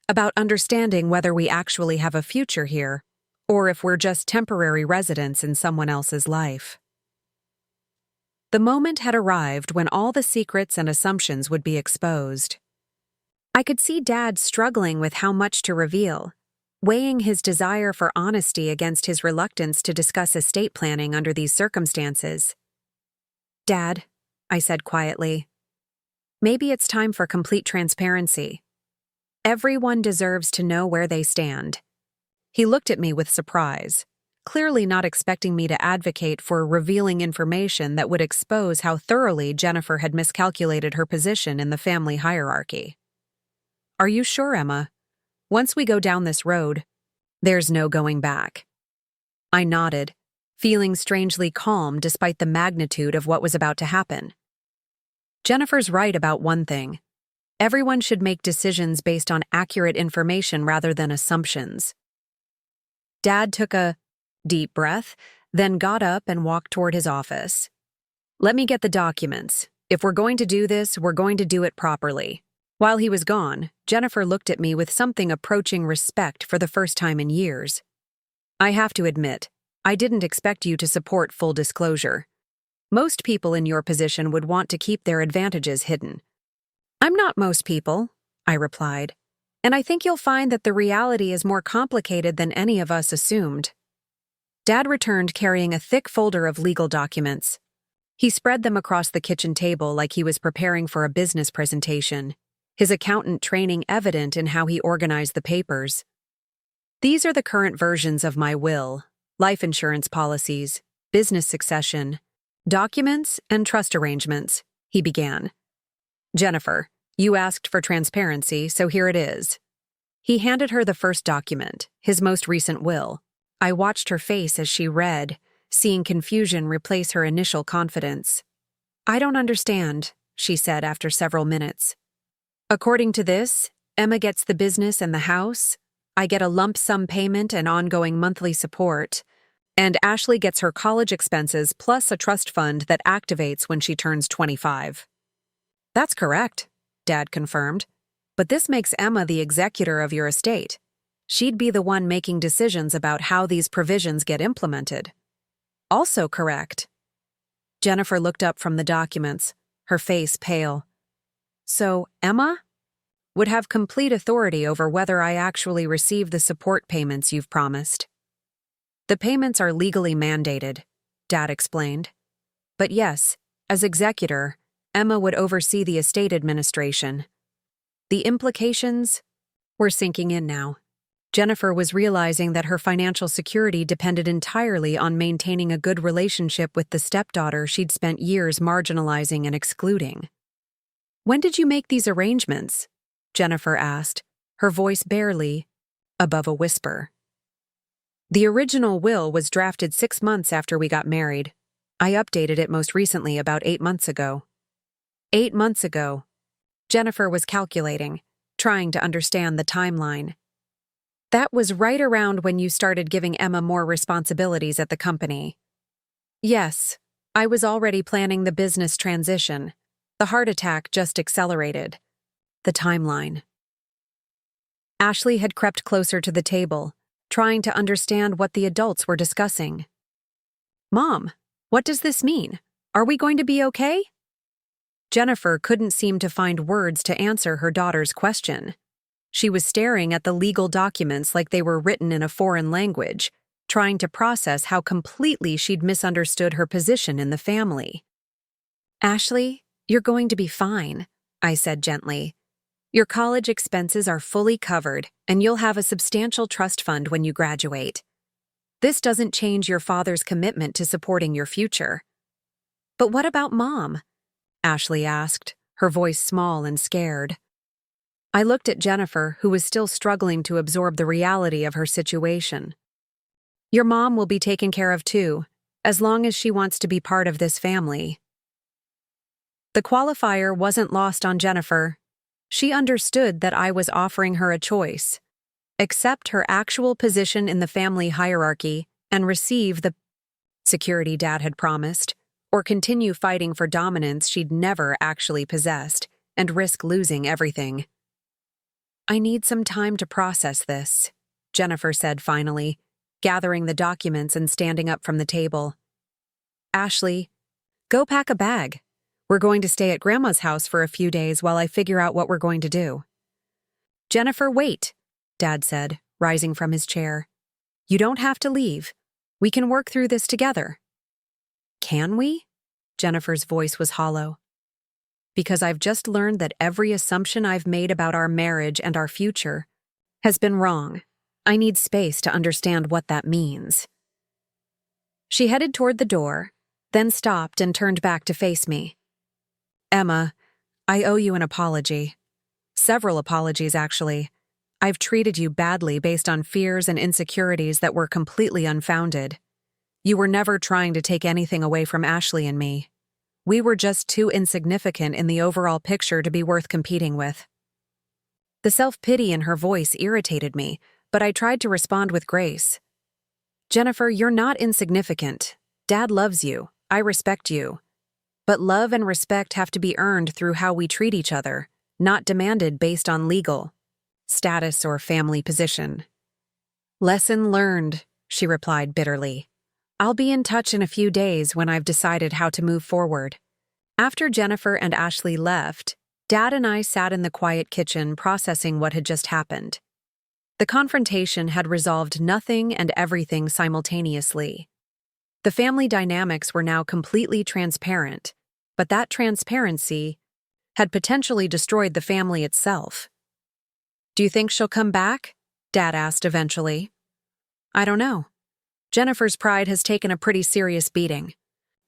about understanding whether we actually have a future here, or if we're just temporary residents in someone else's life." The moment had arrived when all the secrets and assumptions would be exposed. I could see Dad struggling with how much to reveal, weighing his desire for honesty against his reluctance to discuss estate planning under these circumstances. "Dad," I said quietly, "maybe it's time for complete transparency. Everyone deserves to know where they stand." He looked at me with surprise, clearly not expecting me to advocate for revealing information that would expose how thoroughly Jennifer had miscalculated her position in the family hierarchy. "Are you sure, Emma? Once we go down this road, there's no going back." I nodded, feeling strangely calm despite the magnitude of what was about to happen. Jennifer's right about one thing. Everyone should make decisions based on accurate information rather than assumptions. Dad took a deep breath, then got up and walked toward his office. "Let me get the documents. If we're going to do this, we're going to do it properly." While he was gone, Jennifer looked at me with something approaching respect for the first time in years. "I have to admit, I didn't expect you to support full disclosure. Most people in your position would want to keep their advantages hidden." "I'm not most people," I replied, "and I think you'll find that the reality is more complicated than any of us assumed." Dad returned carrying a thick folder of legal documents. He spread them across the kitchen table like he was preparing for a business presentation, his accountant training evident in how he organized the papers. "These are the current versions of my will, life insurance policies, business succession, documents, and trust arrangements," he began. "Jennifer, you asked for transparency, so here it is." He handed her the first document, his most recent will. I watched her face as she read, seeing confusion replace her initial confidence. "I don't understand," she said after several minutes. "According to this, Emma gets the business and the house, I get a lump sum payment and ongoing monthly support, and Ashley gets her college expenses plus a trust fund that activates when she turns 25. That's correct, Dad confirmed. But this makes Emma the executor of your estate. She'd be the one making decisions about how these provisions get implemented. Also correct. Jennifer looked up from the documents, her face pale. So, Emma would have complete authority over whether I actually receive the support payments you've promised. The payments are legally mandated, Dad explained. But yes, as executor, Emma would oversee the estate administration. The implications were sinking in now. Jennifer was realizing that her financial security depended entirely on maintaining a good relationship with the stepdaughter she'd spent years marginalizing and excluding. When did you make these arrangements? Jennifer asked, her voice barely above a whisper. The original will was drafted 6 months after we got married. I updated it most recently about 8 months ago. 8 months ago. Jennifer was calculating, trying to understand the timeline. That was right around when you started giving Emma more responsibilities at the company. Yes, I was already planning the business transition. The heart attack just accelerated. The timeline. Ashley had crept closer to the table, trying to understand what the adults were discussing. Mom, what does this mean? Are we going to be okay? Jennifer couldn't seem to find words to answer her daughter's question. She was staring at the legal documents like they were written in a foreign language, trying to process how completely she'd misunderstood her position in the family. Ashley, you're going to be fine, I said gently. Your college expenses are fully covered, and you'll have a substantial trust fund when you graduate. This doesn't change your father's commitment to supporting your future. But what about Mom? Ashley asked, her voice small and scared. I looked at Jennifer, who was still struggling to absorb the reality of her situation. Your mom will be taken care of too, as long as she wants to be part of this family. The qualifier wasn't lost on Jennifer. She understood that I was offering her a choice: accept her actual position in the family hierarchy and receive the security Dad had promised, or continue fighting for dominance she'd never actually possessed and risk losing everything. I need some time to process this, Jennifer said finally, gathering the documents and standing up from the table. Ashley, go pack a bag. We're going to stay at Grandma's house for a few days while I figure out what we're going to do. Jennifer, wait, Dad said, rising from his chair. You don't have to leave. We can work through this together. Can we? Jennifer's voice was hollow. Because I've just learned that every assumption I've made about our marriage and our future has been wrong. I need space to understand what that means. She headed toward the door, then stopped and turned back to face me. Emma, I owe you an apology. Several apologies, actually. I've treated you badly based on fears and insecurities that were completely unfounded. You were never trying to take anything away from Ashley and me. We were just too insignificant in the overall picture to be worth competing with. The self-pity in her voice irritated me, but I tried to respond with grace. Jennifer, you're not insignificant. Dad loves you. I respect you. But love and respect have to be earned through how we treat each other, not demanded based on legal status or family position. Lesson learned, she replied bitterly. I'll be in touch in a few days when I've decided how to move forward. After Jennifer and Ashley left, Dad and I sat in the quiet kitchen processing what had just happened. The confrontation had resolved nothing and everything simultaneously. The family dynamics were now completely transparent, but that transparency had potentially destroyed the family itself. Do you think she'll come back? Dad asked eventually. I don't know. Jennifer's pride has taken a pretty serious beating.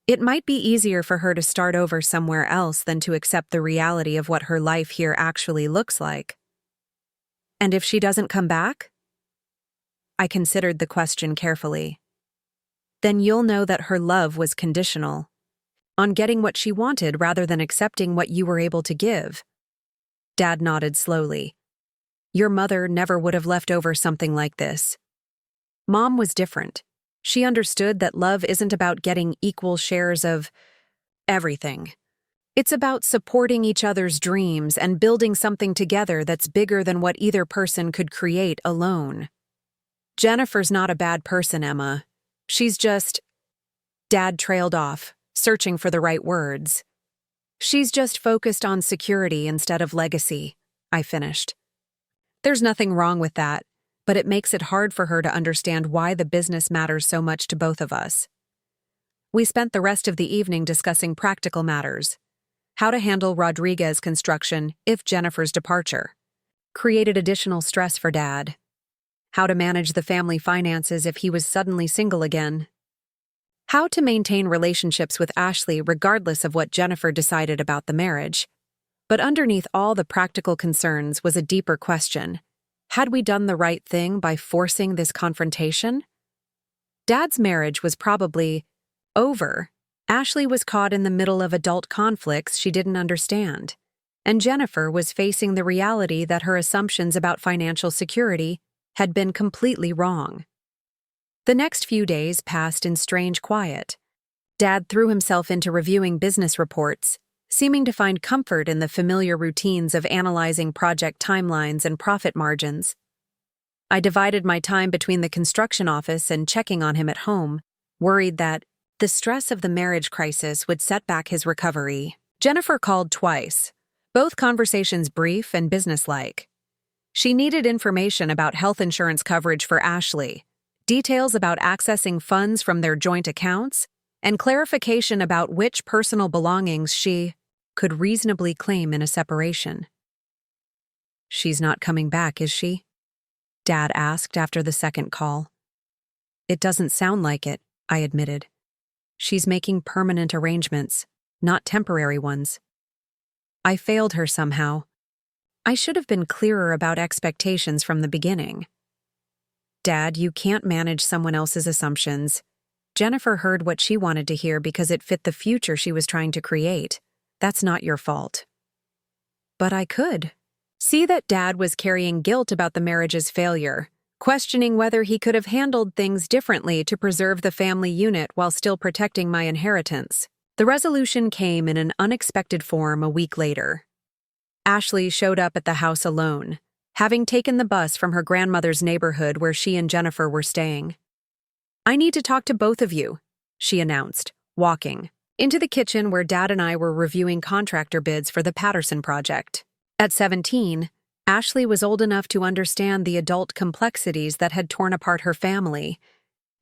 It might be easier for her to start over somewhere else than to accept the reality of what her life here actually looks like. And if she doesn't come back? I considered the question carefully. Then you'll know that her love was conditional on getting what she wanted rather than accepting what you were able to give. Dad nodded slowly. Your mother never would have left over something like this. Mom was different. She understood that love isn't about getting equal shares of everything. It's about supporting each other's dreams and building something together that's bigger than what either person could create alone. Jennifer's not a bad person, Emma. She's just... Dad trailed off, searching for the right words. She's just focused on security instead of legacy, I finished. There's nothing wrong with that, but it makes it hard for her to understand why the business matters so much to both of us. We spent the rest of the evening discussing practical matters. How to handle Rodriguez construction if Jennifer's departure created additional stress for Dad. How to manage the family finances if he was suddenly single again. How to maintain relationships with Ashley regardless of what Jennifer decided about the marriage. But underneath all the practical concerns was a deeper question. Had we done the right thing by forcing this confrontation? Dad's marriage was probably over. Ashley was caught in the middle of adult conflicts she didn't understand, and Jennifer was facing the reality that her assumptions about financial security had been completely wrong. The next few days passed in strange quiet. Dad threw himself into reviewing business reports, seeming to find comfort in the familiar routines of analyzing project timelines and profit margins. I divided my time between the construction office and checking on him at home, worried that the stress of the marriage crisis would set back his recovery. Jennifer called twice, both conversations brief and businesslike. She needed information about health insurance coverage for Ashley, details about accessing funds from their joint accounts, and clarification about which personal belongings she could reasonably claim in a separation. "She's not coming back, is she?" Dad asked after the second call. "It doesn't sound like it," I admitted. "She's making permanent arrangements, not temporary ones." I failed her somehow. I should have been clearer about expectations from the beginning. "Dad, you can't manage someone else's assumptions." Jennifer heard what she wanted to hear because it fit the future she was trying to create. "That's not your fault." But I could see that Dad was carrying guilt about the marriage's failure, questioning whether he could have handled things differently to preserve the family unit while still protecting my inheritance. The resolution came in an unexpected form a week later. Ashley showed up at the house alone, having taken the bus from her grandmother's neighborhood where she and Jennifer were staying. "I need to talk to both of you," she announced, walking into the kitchen where Dad and I were reviewing contractor bids for the Patterson project. At 17, Ashley was old enough to understand the adult complexities that had torn apart her family,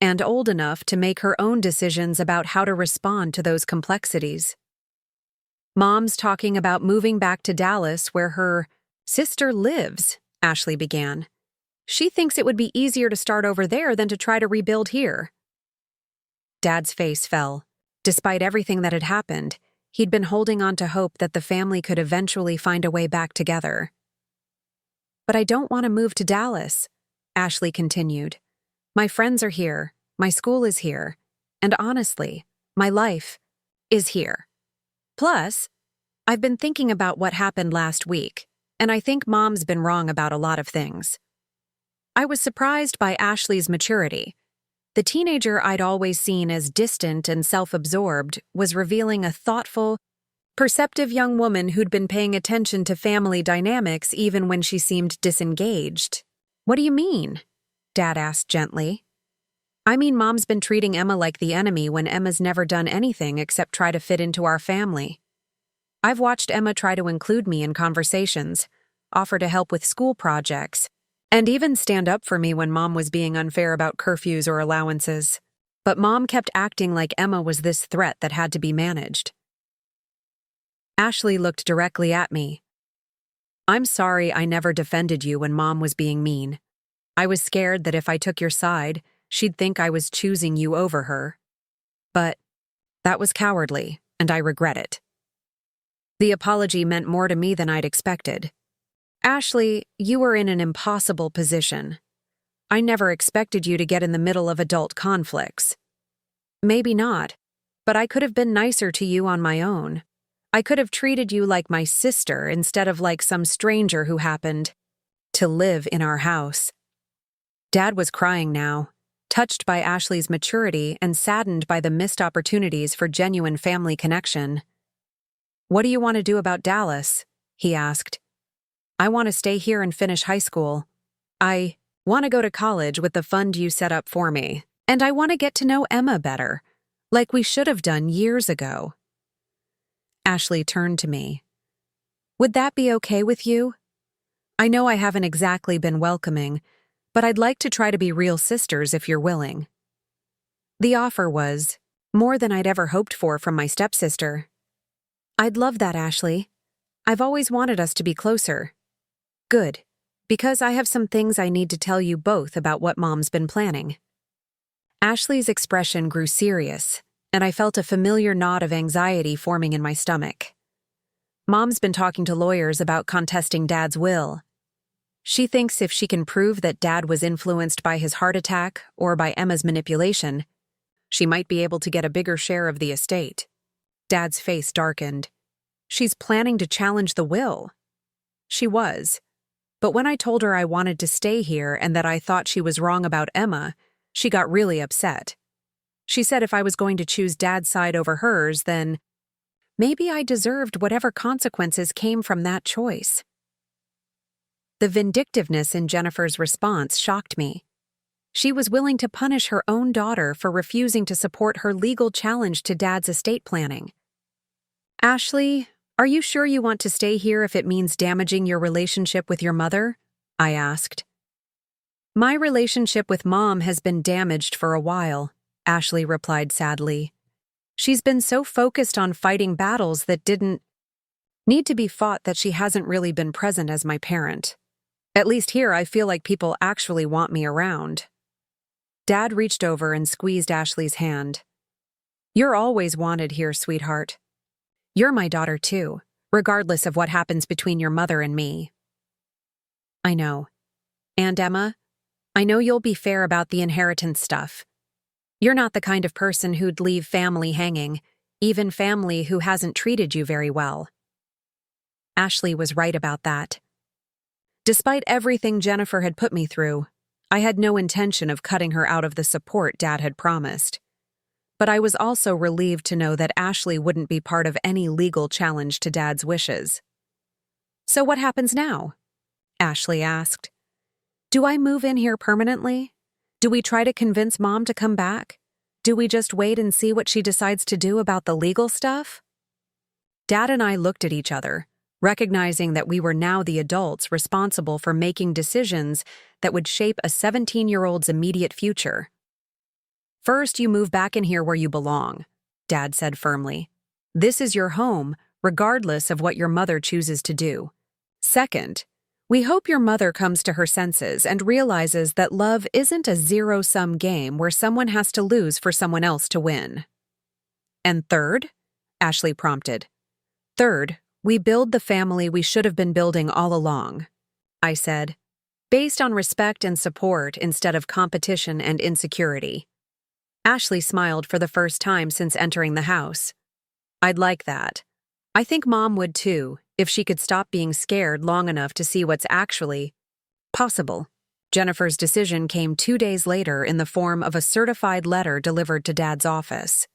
and old enough to make her own decisions about how to respond to those complexities. "Mom's talking about moving back to Dallas where her sister lives," Ashley began. "She thinks it would be easier to start over there than to try to rebuild here." Dad's face fell. Despite everything that had happened, he'd been holding on to hope that the family could eventually find a way back together. "But I don't want to move to Dallas," Ashley continued. "My friends are here, my school is here, and honestly, my life is here. Plus, I've been thinking about what happened last week, and I think Mom's been wrong about a lot of things." I was surprised by Ashley's maturity. The teenager I'd always seen as distant and self-absorbed was revealing a thoughtful, perceptive young woman who'd been paying attention to family dynamics even when she seemed disengaged. "What do you mean?" Dad asked gently. "I mean, Mom's been treating Emma like the enemy when Emma's never done anything except try to fit into our family. I've watched Emma try to include me in conversations, offer to help with school projects, and even stand up for me when Mom was being unfair about curfews or allowances. But Mom kept acting like Emma was this threat that had to be managed." Ashley looked directly at me. "I'm sorry I never defended you when Mom was being mean. I was scared that if I took your side, she'd think I was choosing you over her. But that was cowardly, and I regret it." The apology meant more to me than I'd expected. "Ashley, you were in an impossible position. I never expected you to get in the middle of adult conflicts. Maybe not, but I could have been nicer to you on my own. I could have treated you like my sister instead of like some stranger who happened to live in our house. Dad was crying now, touched by Ashley's maturity and saddened by the missed opportunities for genuine family connection. "What do you want to do about Dallas?" he asked. "I want to stay here and finish high school. I want to go to college with the fund you set up for me, and I want to get to know Emma better, like we should have done years ago." Ashley turned to me. "Would that be okay with you? I know I haven't exactly been welcoming, but I'd like to try to be real sisters if you're willing." The offer was more than I'd ever hoped for from my stepsister. "I'd love that, Ashley. I've always wanted us to be closer." "Good, because I have some things I need to tell you both about what Mom's been planning." Ashley's expression grew serious, and I felt a familiar knot of anxiety forming in my stomach. Mom's been talking to lawyers about contesting Dad's will. She thinks if she can prove that Dad was influenced by his heart attack or by Emma's manipulation, she might be able to get a bigger share of the estate. Dad's face darkened. "She's planning to challenge the will." She was. But when I told her I wanted to stay here and that I thought she was wrong about Emma, she got really upset. She said if I was going to choose Dad's side over hers, then maybe I deserved whatever consequences came from that choice. The vindictiveness in Jennifer's response shocked me. She was willing to punish her own daughter for refusing to support her legal challenge to Dad's estate planning. "Ashley, are you sure you want to stay here if it means damaging your relationship with your mother?" I asked. "My relationship with Mom has been damaged for a while," Ashley replied sadly. "She's been so focused on fighting battles that didn't need to be fought that she hasn't really been present as my parent. At least here I feel like people actually want me around." Dad reached over and squeezed Ashley's hand. "You're always wanted here, sweetheart. You're my daughter too, regardless of what happens between your mother and me." "I know. And Emma, I know you'll be fair about the inheritance stuff. You're not the kind of person who'd leave family hanging, even family who hasn't treated you very well." Ashley was right about that. Despite everything Jennifer had put me through, I had no intention of cutting her out of the support Dad had promised. But I was also relieved to know that Ashley wouldn't be part of any legal challenge to Dad's wishes. "So what happens now?" Ashley asked. "Do I move in here permanently? Do we try to convince Mom to come back? Do we just wait and see what she decides to do about the legal stuff?" Dad and I looked at each other, recognizing that we were now the adults responsible for making decisions that would shape a 17-year-old's immediate future. "First, you move back in here where you belong," Dad said firmly. "This is your home, regardless of what your mother chooses to do. Second, we hope your mother comes to her senses and realizes that love isn't a zero-sum game where someone has to lose for someone else to win." "And third?" Ashley prompted. "Third, we build the family we should have been building all along," I said, "based on respect and support instead of competition and insecurity." Ashley smiled for the first time since entering the house. "I'd like that. I think Mom would too, if she could stop being scared long enough to see what's actually possible." Jennifer's decision came 2 days later in the form of a certified letter delivered to Dad's office.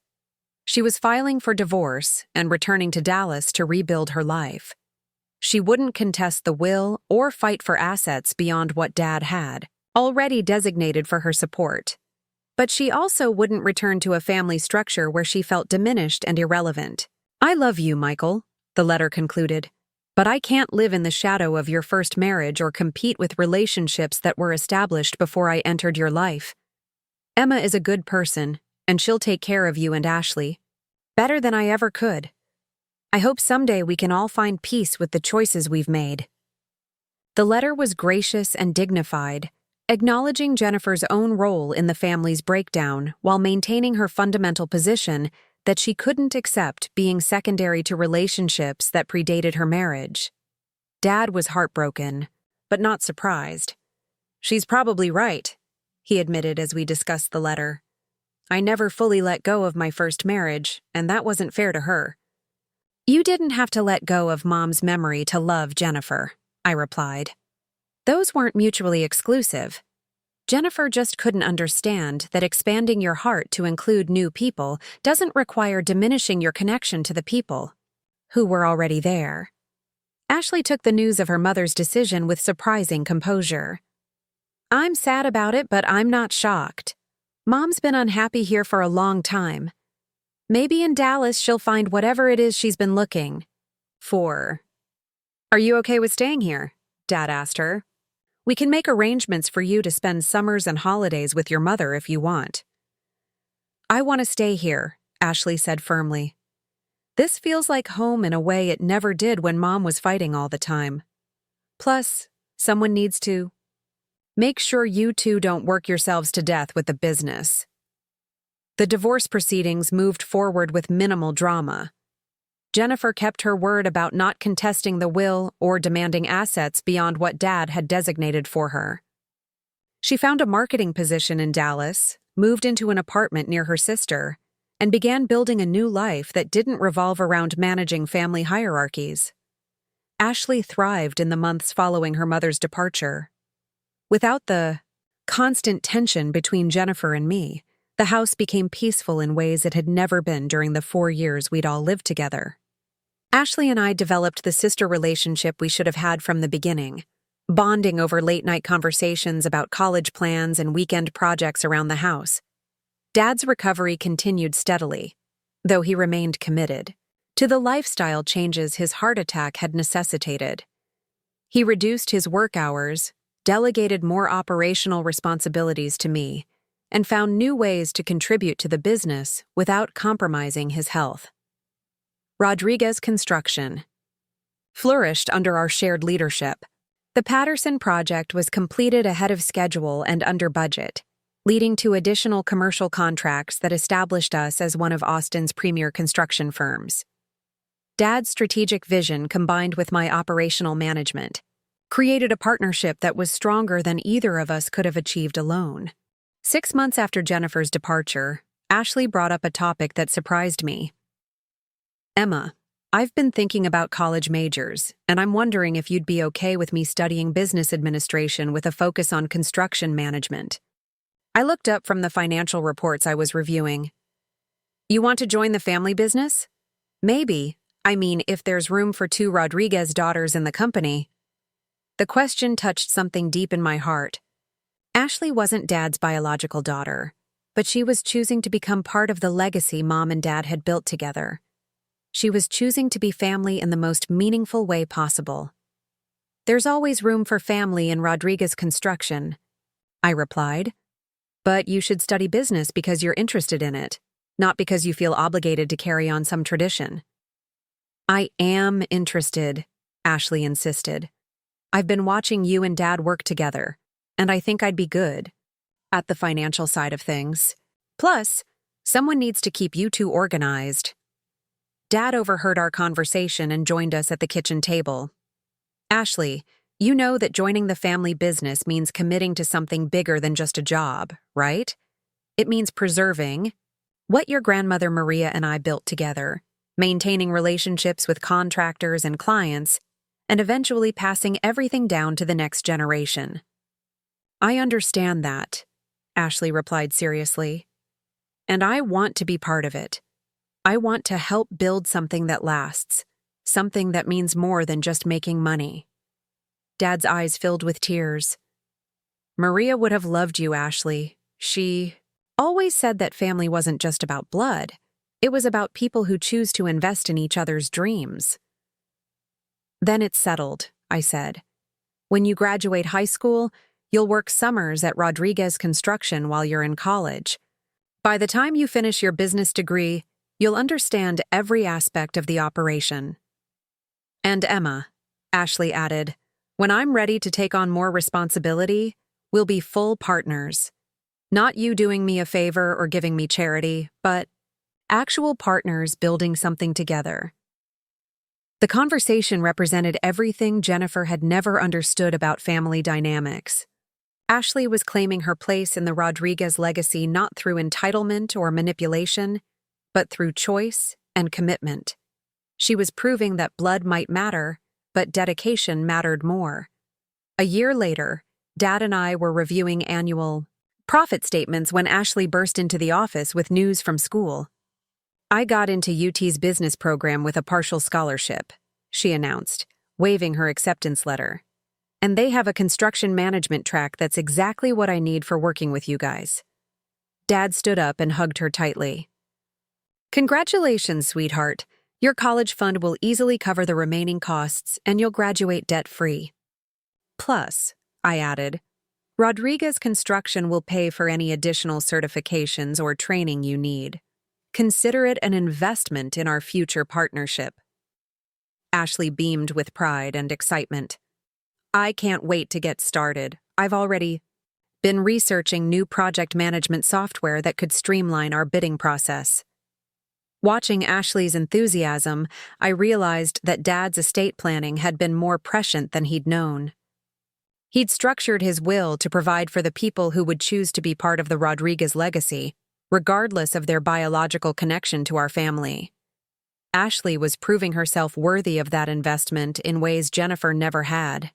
She was filing for divorce and returning to Dallas to rebuild her life. She wouldn't contest the will or fight for assets beyond what Dad had, already designated for her support. But she also wouldn't return to a family structure where she felt diminished and irrelevant. "I love you, Michael," the letter concluded, "but I can't live in the shadow of your first marriage or compete with relationships that were established before I entered your life. Emma is a good person, and she'll take care of you and Ashley. Better than I ever could. I hope someday we can all find peace with the choices we've made." The letter was gracious and dignified, acknowledging Jennifer's own role in the family's breakdown while maintaining her fundamental position that she couldn't accept being secondary to relationships that predated her marriage. Dad was heartbroken, but not surprised. "She's probably right," he admitted as we discussed the letter. "I never fully let go of my first marriage, and that wasn't fair to her." "You didn't have to let go of Mom's memory to love Jennifer," I replied. Those weren't mutually exclusive. Jennifer just couldn't understand that expanding your heart to include new people doesn't require diminishing your connection to the people who were already there. Ashley took the news of her mother's decision with surprising composure. "I'm sad about it, but I'm not shocked. Mom's been unhappy here for a long time. Maybe in Dallas she'll find whatever it is she's been looking for." "Are you okay with staying here?" Dad asked her. "We can make arrangements for you to spend summers and holidays with your mother if you want." "I want to stay here," Ashley said firmly. "This feels like home in a way it never did when Mom was fighting all the time. Plus, someone needs to make sure you two don't work yourselves to death with the business." The divorce proceedings moved forward with minimal drama. Jennifer kept her word about not contesting the will or demanding assets beyond what Dad had designated for her. She found a marketing position in Dallas, moved into an apartment near her sister, and began building a new life that didn't revolve around managing family hierarchies. Ashley thrived in the months following her mother's departure. Without the constant tension between Jennifer and me, the house became peaceful in ways it had never been during the 4 years we'd all lived together. Ashley and I developed the sister relationship we should have had from the beginning, bonding over late-night conversations about college plans and weekend projects around the house. Dad's recovery continued steadily, though he remained committed to the lifestyle changes his heart attack had necessitated. He reduced his work hours, delegated more operational responsibilities to me, and found new ways to contribute to the business without compromising his health. Rodriguez Construction flourished under our shared leadership. The Patterson project was completed ahead of schedule and under budget, leading to additional commercial contracts that established us as one of Austin's premier construction firms. Dad's strategic vision combined with my operational management created a partnership that was stronger than either of us could have achieved alone. 6 months after Jennifer's departure, Ashley brought up a topic that surprised me. "Emma, I've been thinking about college majors, and I'm wondering if you'd be okay with me studying business administration with a focus on construction management." I looked up from the financial reports I was reviewing. "You want to join the family business?" "Maybe. I mean, if there's room for 2 Rodriguez daughters in the company." The question touched something deep in my heart. Ashley wasn't Dad's biological daughter, but she was choosing to become part of the legacy Mom and Dad had built together. She was choosing to be family in the most meaningful way possible. "There's always room for family in Rodriguez Construction," I replied. "But you should study business because you're interested in it, not because you feel obligated to carry on some tradition." "I am interested," Ashley insisted. "I've been watching you and Dad work together, and I think I'd be good at the financial side of things. Plus, someone needs to keep you two organized." Dad overheard our conversation and joined us at the kitchen table. "Ashley, you know that joining the family business means committing to something bigger than just a job, right? It means preserving what your grandmother Maria and I built together, maintaining relationships with contractors and clients, and eventually passing everything down to the next generation." "I understand that," Ashley replied seriously. "And I want to be part of it. I want to help build something that lasts, something that means more than just making money." Dad's eyes filled with tears. "Maria would have loved you, Ashley. She always said that family wasn't just about blood. It was about people who choose to invest in each other's dreams." "Then it's settled," I said. "When you graduate high school, you'll work summers at Rodriguez Construction while you're in college. By the time you finish your business degree, you'll understand every aspect of the operation." "And Emma," Ashley added, "when I'm ready to take on more responsibility, we'll be full partners. Not you doing me a favor or giving me charity, but actual partners building something together." The conversation represented everything Jennifer had never understood about family dynamics. Ashley was claiming her place in the Rodriguez legacy not through entitlement or manipulation, but through choice and commitment. She was proving that blood might matter, but dedication mattered more. A year later, Dad and I were reviewing annual profit statements when Ashley burst into the office with news from school. "I got into UT's business program with a partial scholarship," she announced, waving her acceptance letter. "And they have a construction management track that's exactly what I need for working with you guys." Dad stood up and hugged her tightly. "Congratulations, sweetheart. Your college fund will easily cover the remaining costs and you'll graduate debt-free. Plus," I added, "Rodriguez Construction will pay for any additional certifications or training you need. Consider it an investment in our future partnership." Ashley beamed with pride and excitement. "I can't wait to get started. I've already been researching new project management software that could streamline our bidding process." Watching Ashley's enthusiasm, I realized that Dad's estate planning had been more prescient than he'd known. He'd structured his will to provide for the people who would choose to be part of the Rodriguez legacy, regardless of their biological connection to our family. Ashley was proving herself worthy of that investment in ways Jennifer never had.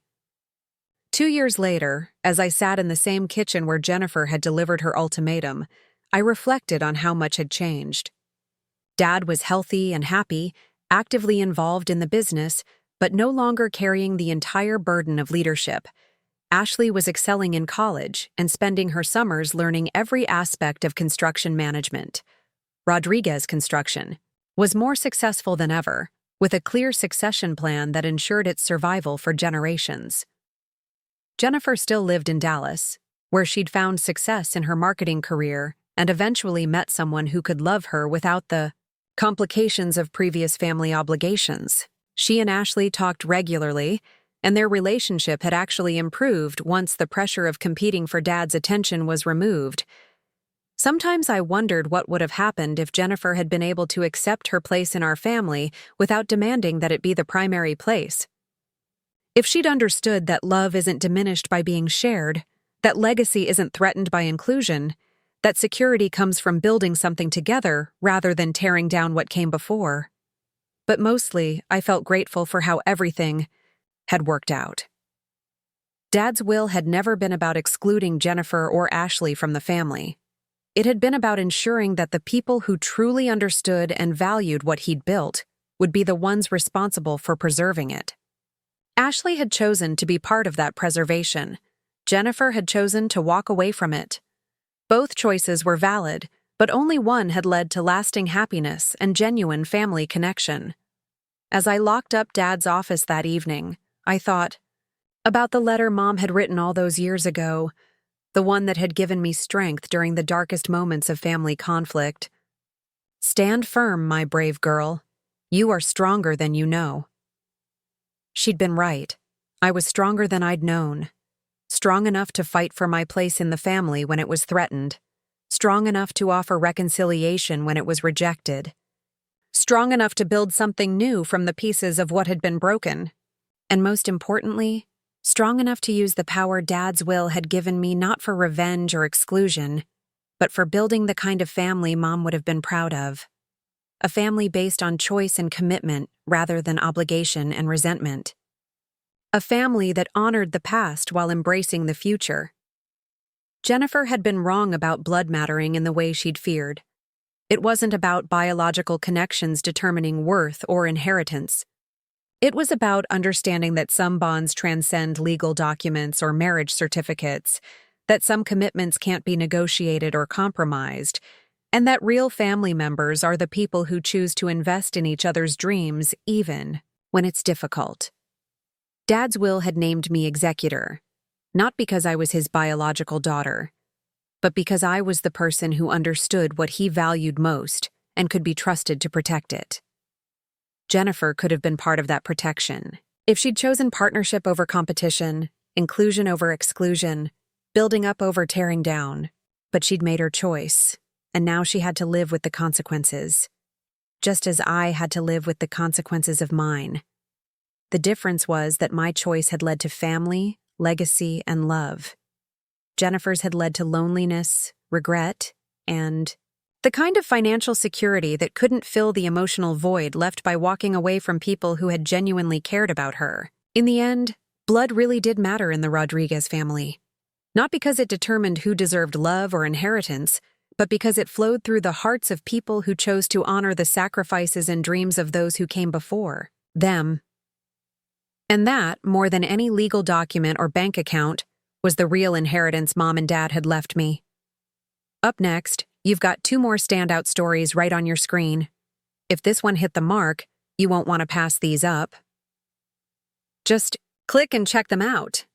2 years later, as I sat in the same kitchen where Jennifer had delivered her ultimatum, I reflected on how much had changed. Dad was healthy and happy, actively involved in the business, but no longer carrying the entire burden of leadership. Ashley was excelling in college and spending her summers learning every aspect of construction management. Rodriguez Construction was more successful than ever, with a clear succession plan that ensured its survival for generations. Jennifer still lived in Dallas, where she'd found success in her marketing career and eventually met someone who could love her without the complications of previous family obligations. She and Ashley talked regularly, and their relationship had actually improved once the pressure of competing for Dad's attention was removed. Sometimes I wondered what would have happened if Jennifer had been able to accept her place in our family without demanding that it be the primary place. If she'd understood that love isn't diminished by being shared, that legacy isn't threatened by inclusion, that security comes from building something together rather than tearing down what came before. But mostly, I felt grateful for how everything had worked out. Dad's will had never been about excluding Jennifer or Ashley from the family. It had been about ensuring that the people who truly understood and valued what he'd built would be the ones responsible for preserving it. Ashley had chosen to be part of that preservation. Jennifer had chosen to walk away from it. Both choices were valid, but only one had led to lasting happiness and genuine family connection. As I locked up Dad's office that evening, I thought about the letter Mom had written all those years ago, the one that had given me strength during the darkest moments of family conflict. "Stand firm, my brave girl. You are stronger than you know." She'd been right. I was stronger than I'd known. Strong enough to fight for my place in the family when it was threatened. Strong enough to offer reconciliation when it was rejected. Strong enough to build something new from the pieces of what had been broken. And most importantly, strong enough to use the power Dad's will had given me not for revenge or exclusion, but for building the kind of family Mom would have been proud of. A family based on choice and commitment rather than obligation and resentment. A family that honored the past while embracing the future. Jennifer had been wrong about blood mattering in the way she'd feared. It wasn't about biological connections determining worth or inheritance. It was about understanding that some bonds transcend legal documents or marriage certificates, that some commitments can't be negotiated or compromised, and that real family members are the people who choose to invest in each other's dreams even when it's difficult. Dad's will had named me Executor, not because I was his biological daughter, but because I was the person who understood what he valued most and could be trusted to protect it. Jennifer could have been part of that protection. If she'd chosen partnership over competition, inclusion over exclusion, building up over tearing down, but she'd made her choice, and now she had to live with the consequences, just as I had to live with the consequences of mine. The difference was that my choice had led to family, legacy, and love. Jennifer's had led to loneliness, regret, and the kind of financial security that couldn't fill the emotional void left by walking away from people who had genuinely cared about her. In the end, Blood really did matter in the Rodriguez family. Not because it determined who deserved love or inheritance, but because it flowed through the hearts of people who chose to honor the sacrifices and dreams of those who came before them. And that, more than any legal document or bank account, was the real inheritance Mom and Dad had left me. Up next, you've got 2 more standout stories right on your screen. If this one hit the mark, you won't want to pass these up. Just click and check them out.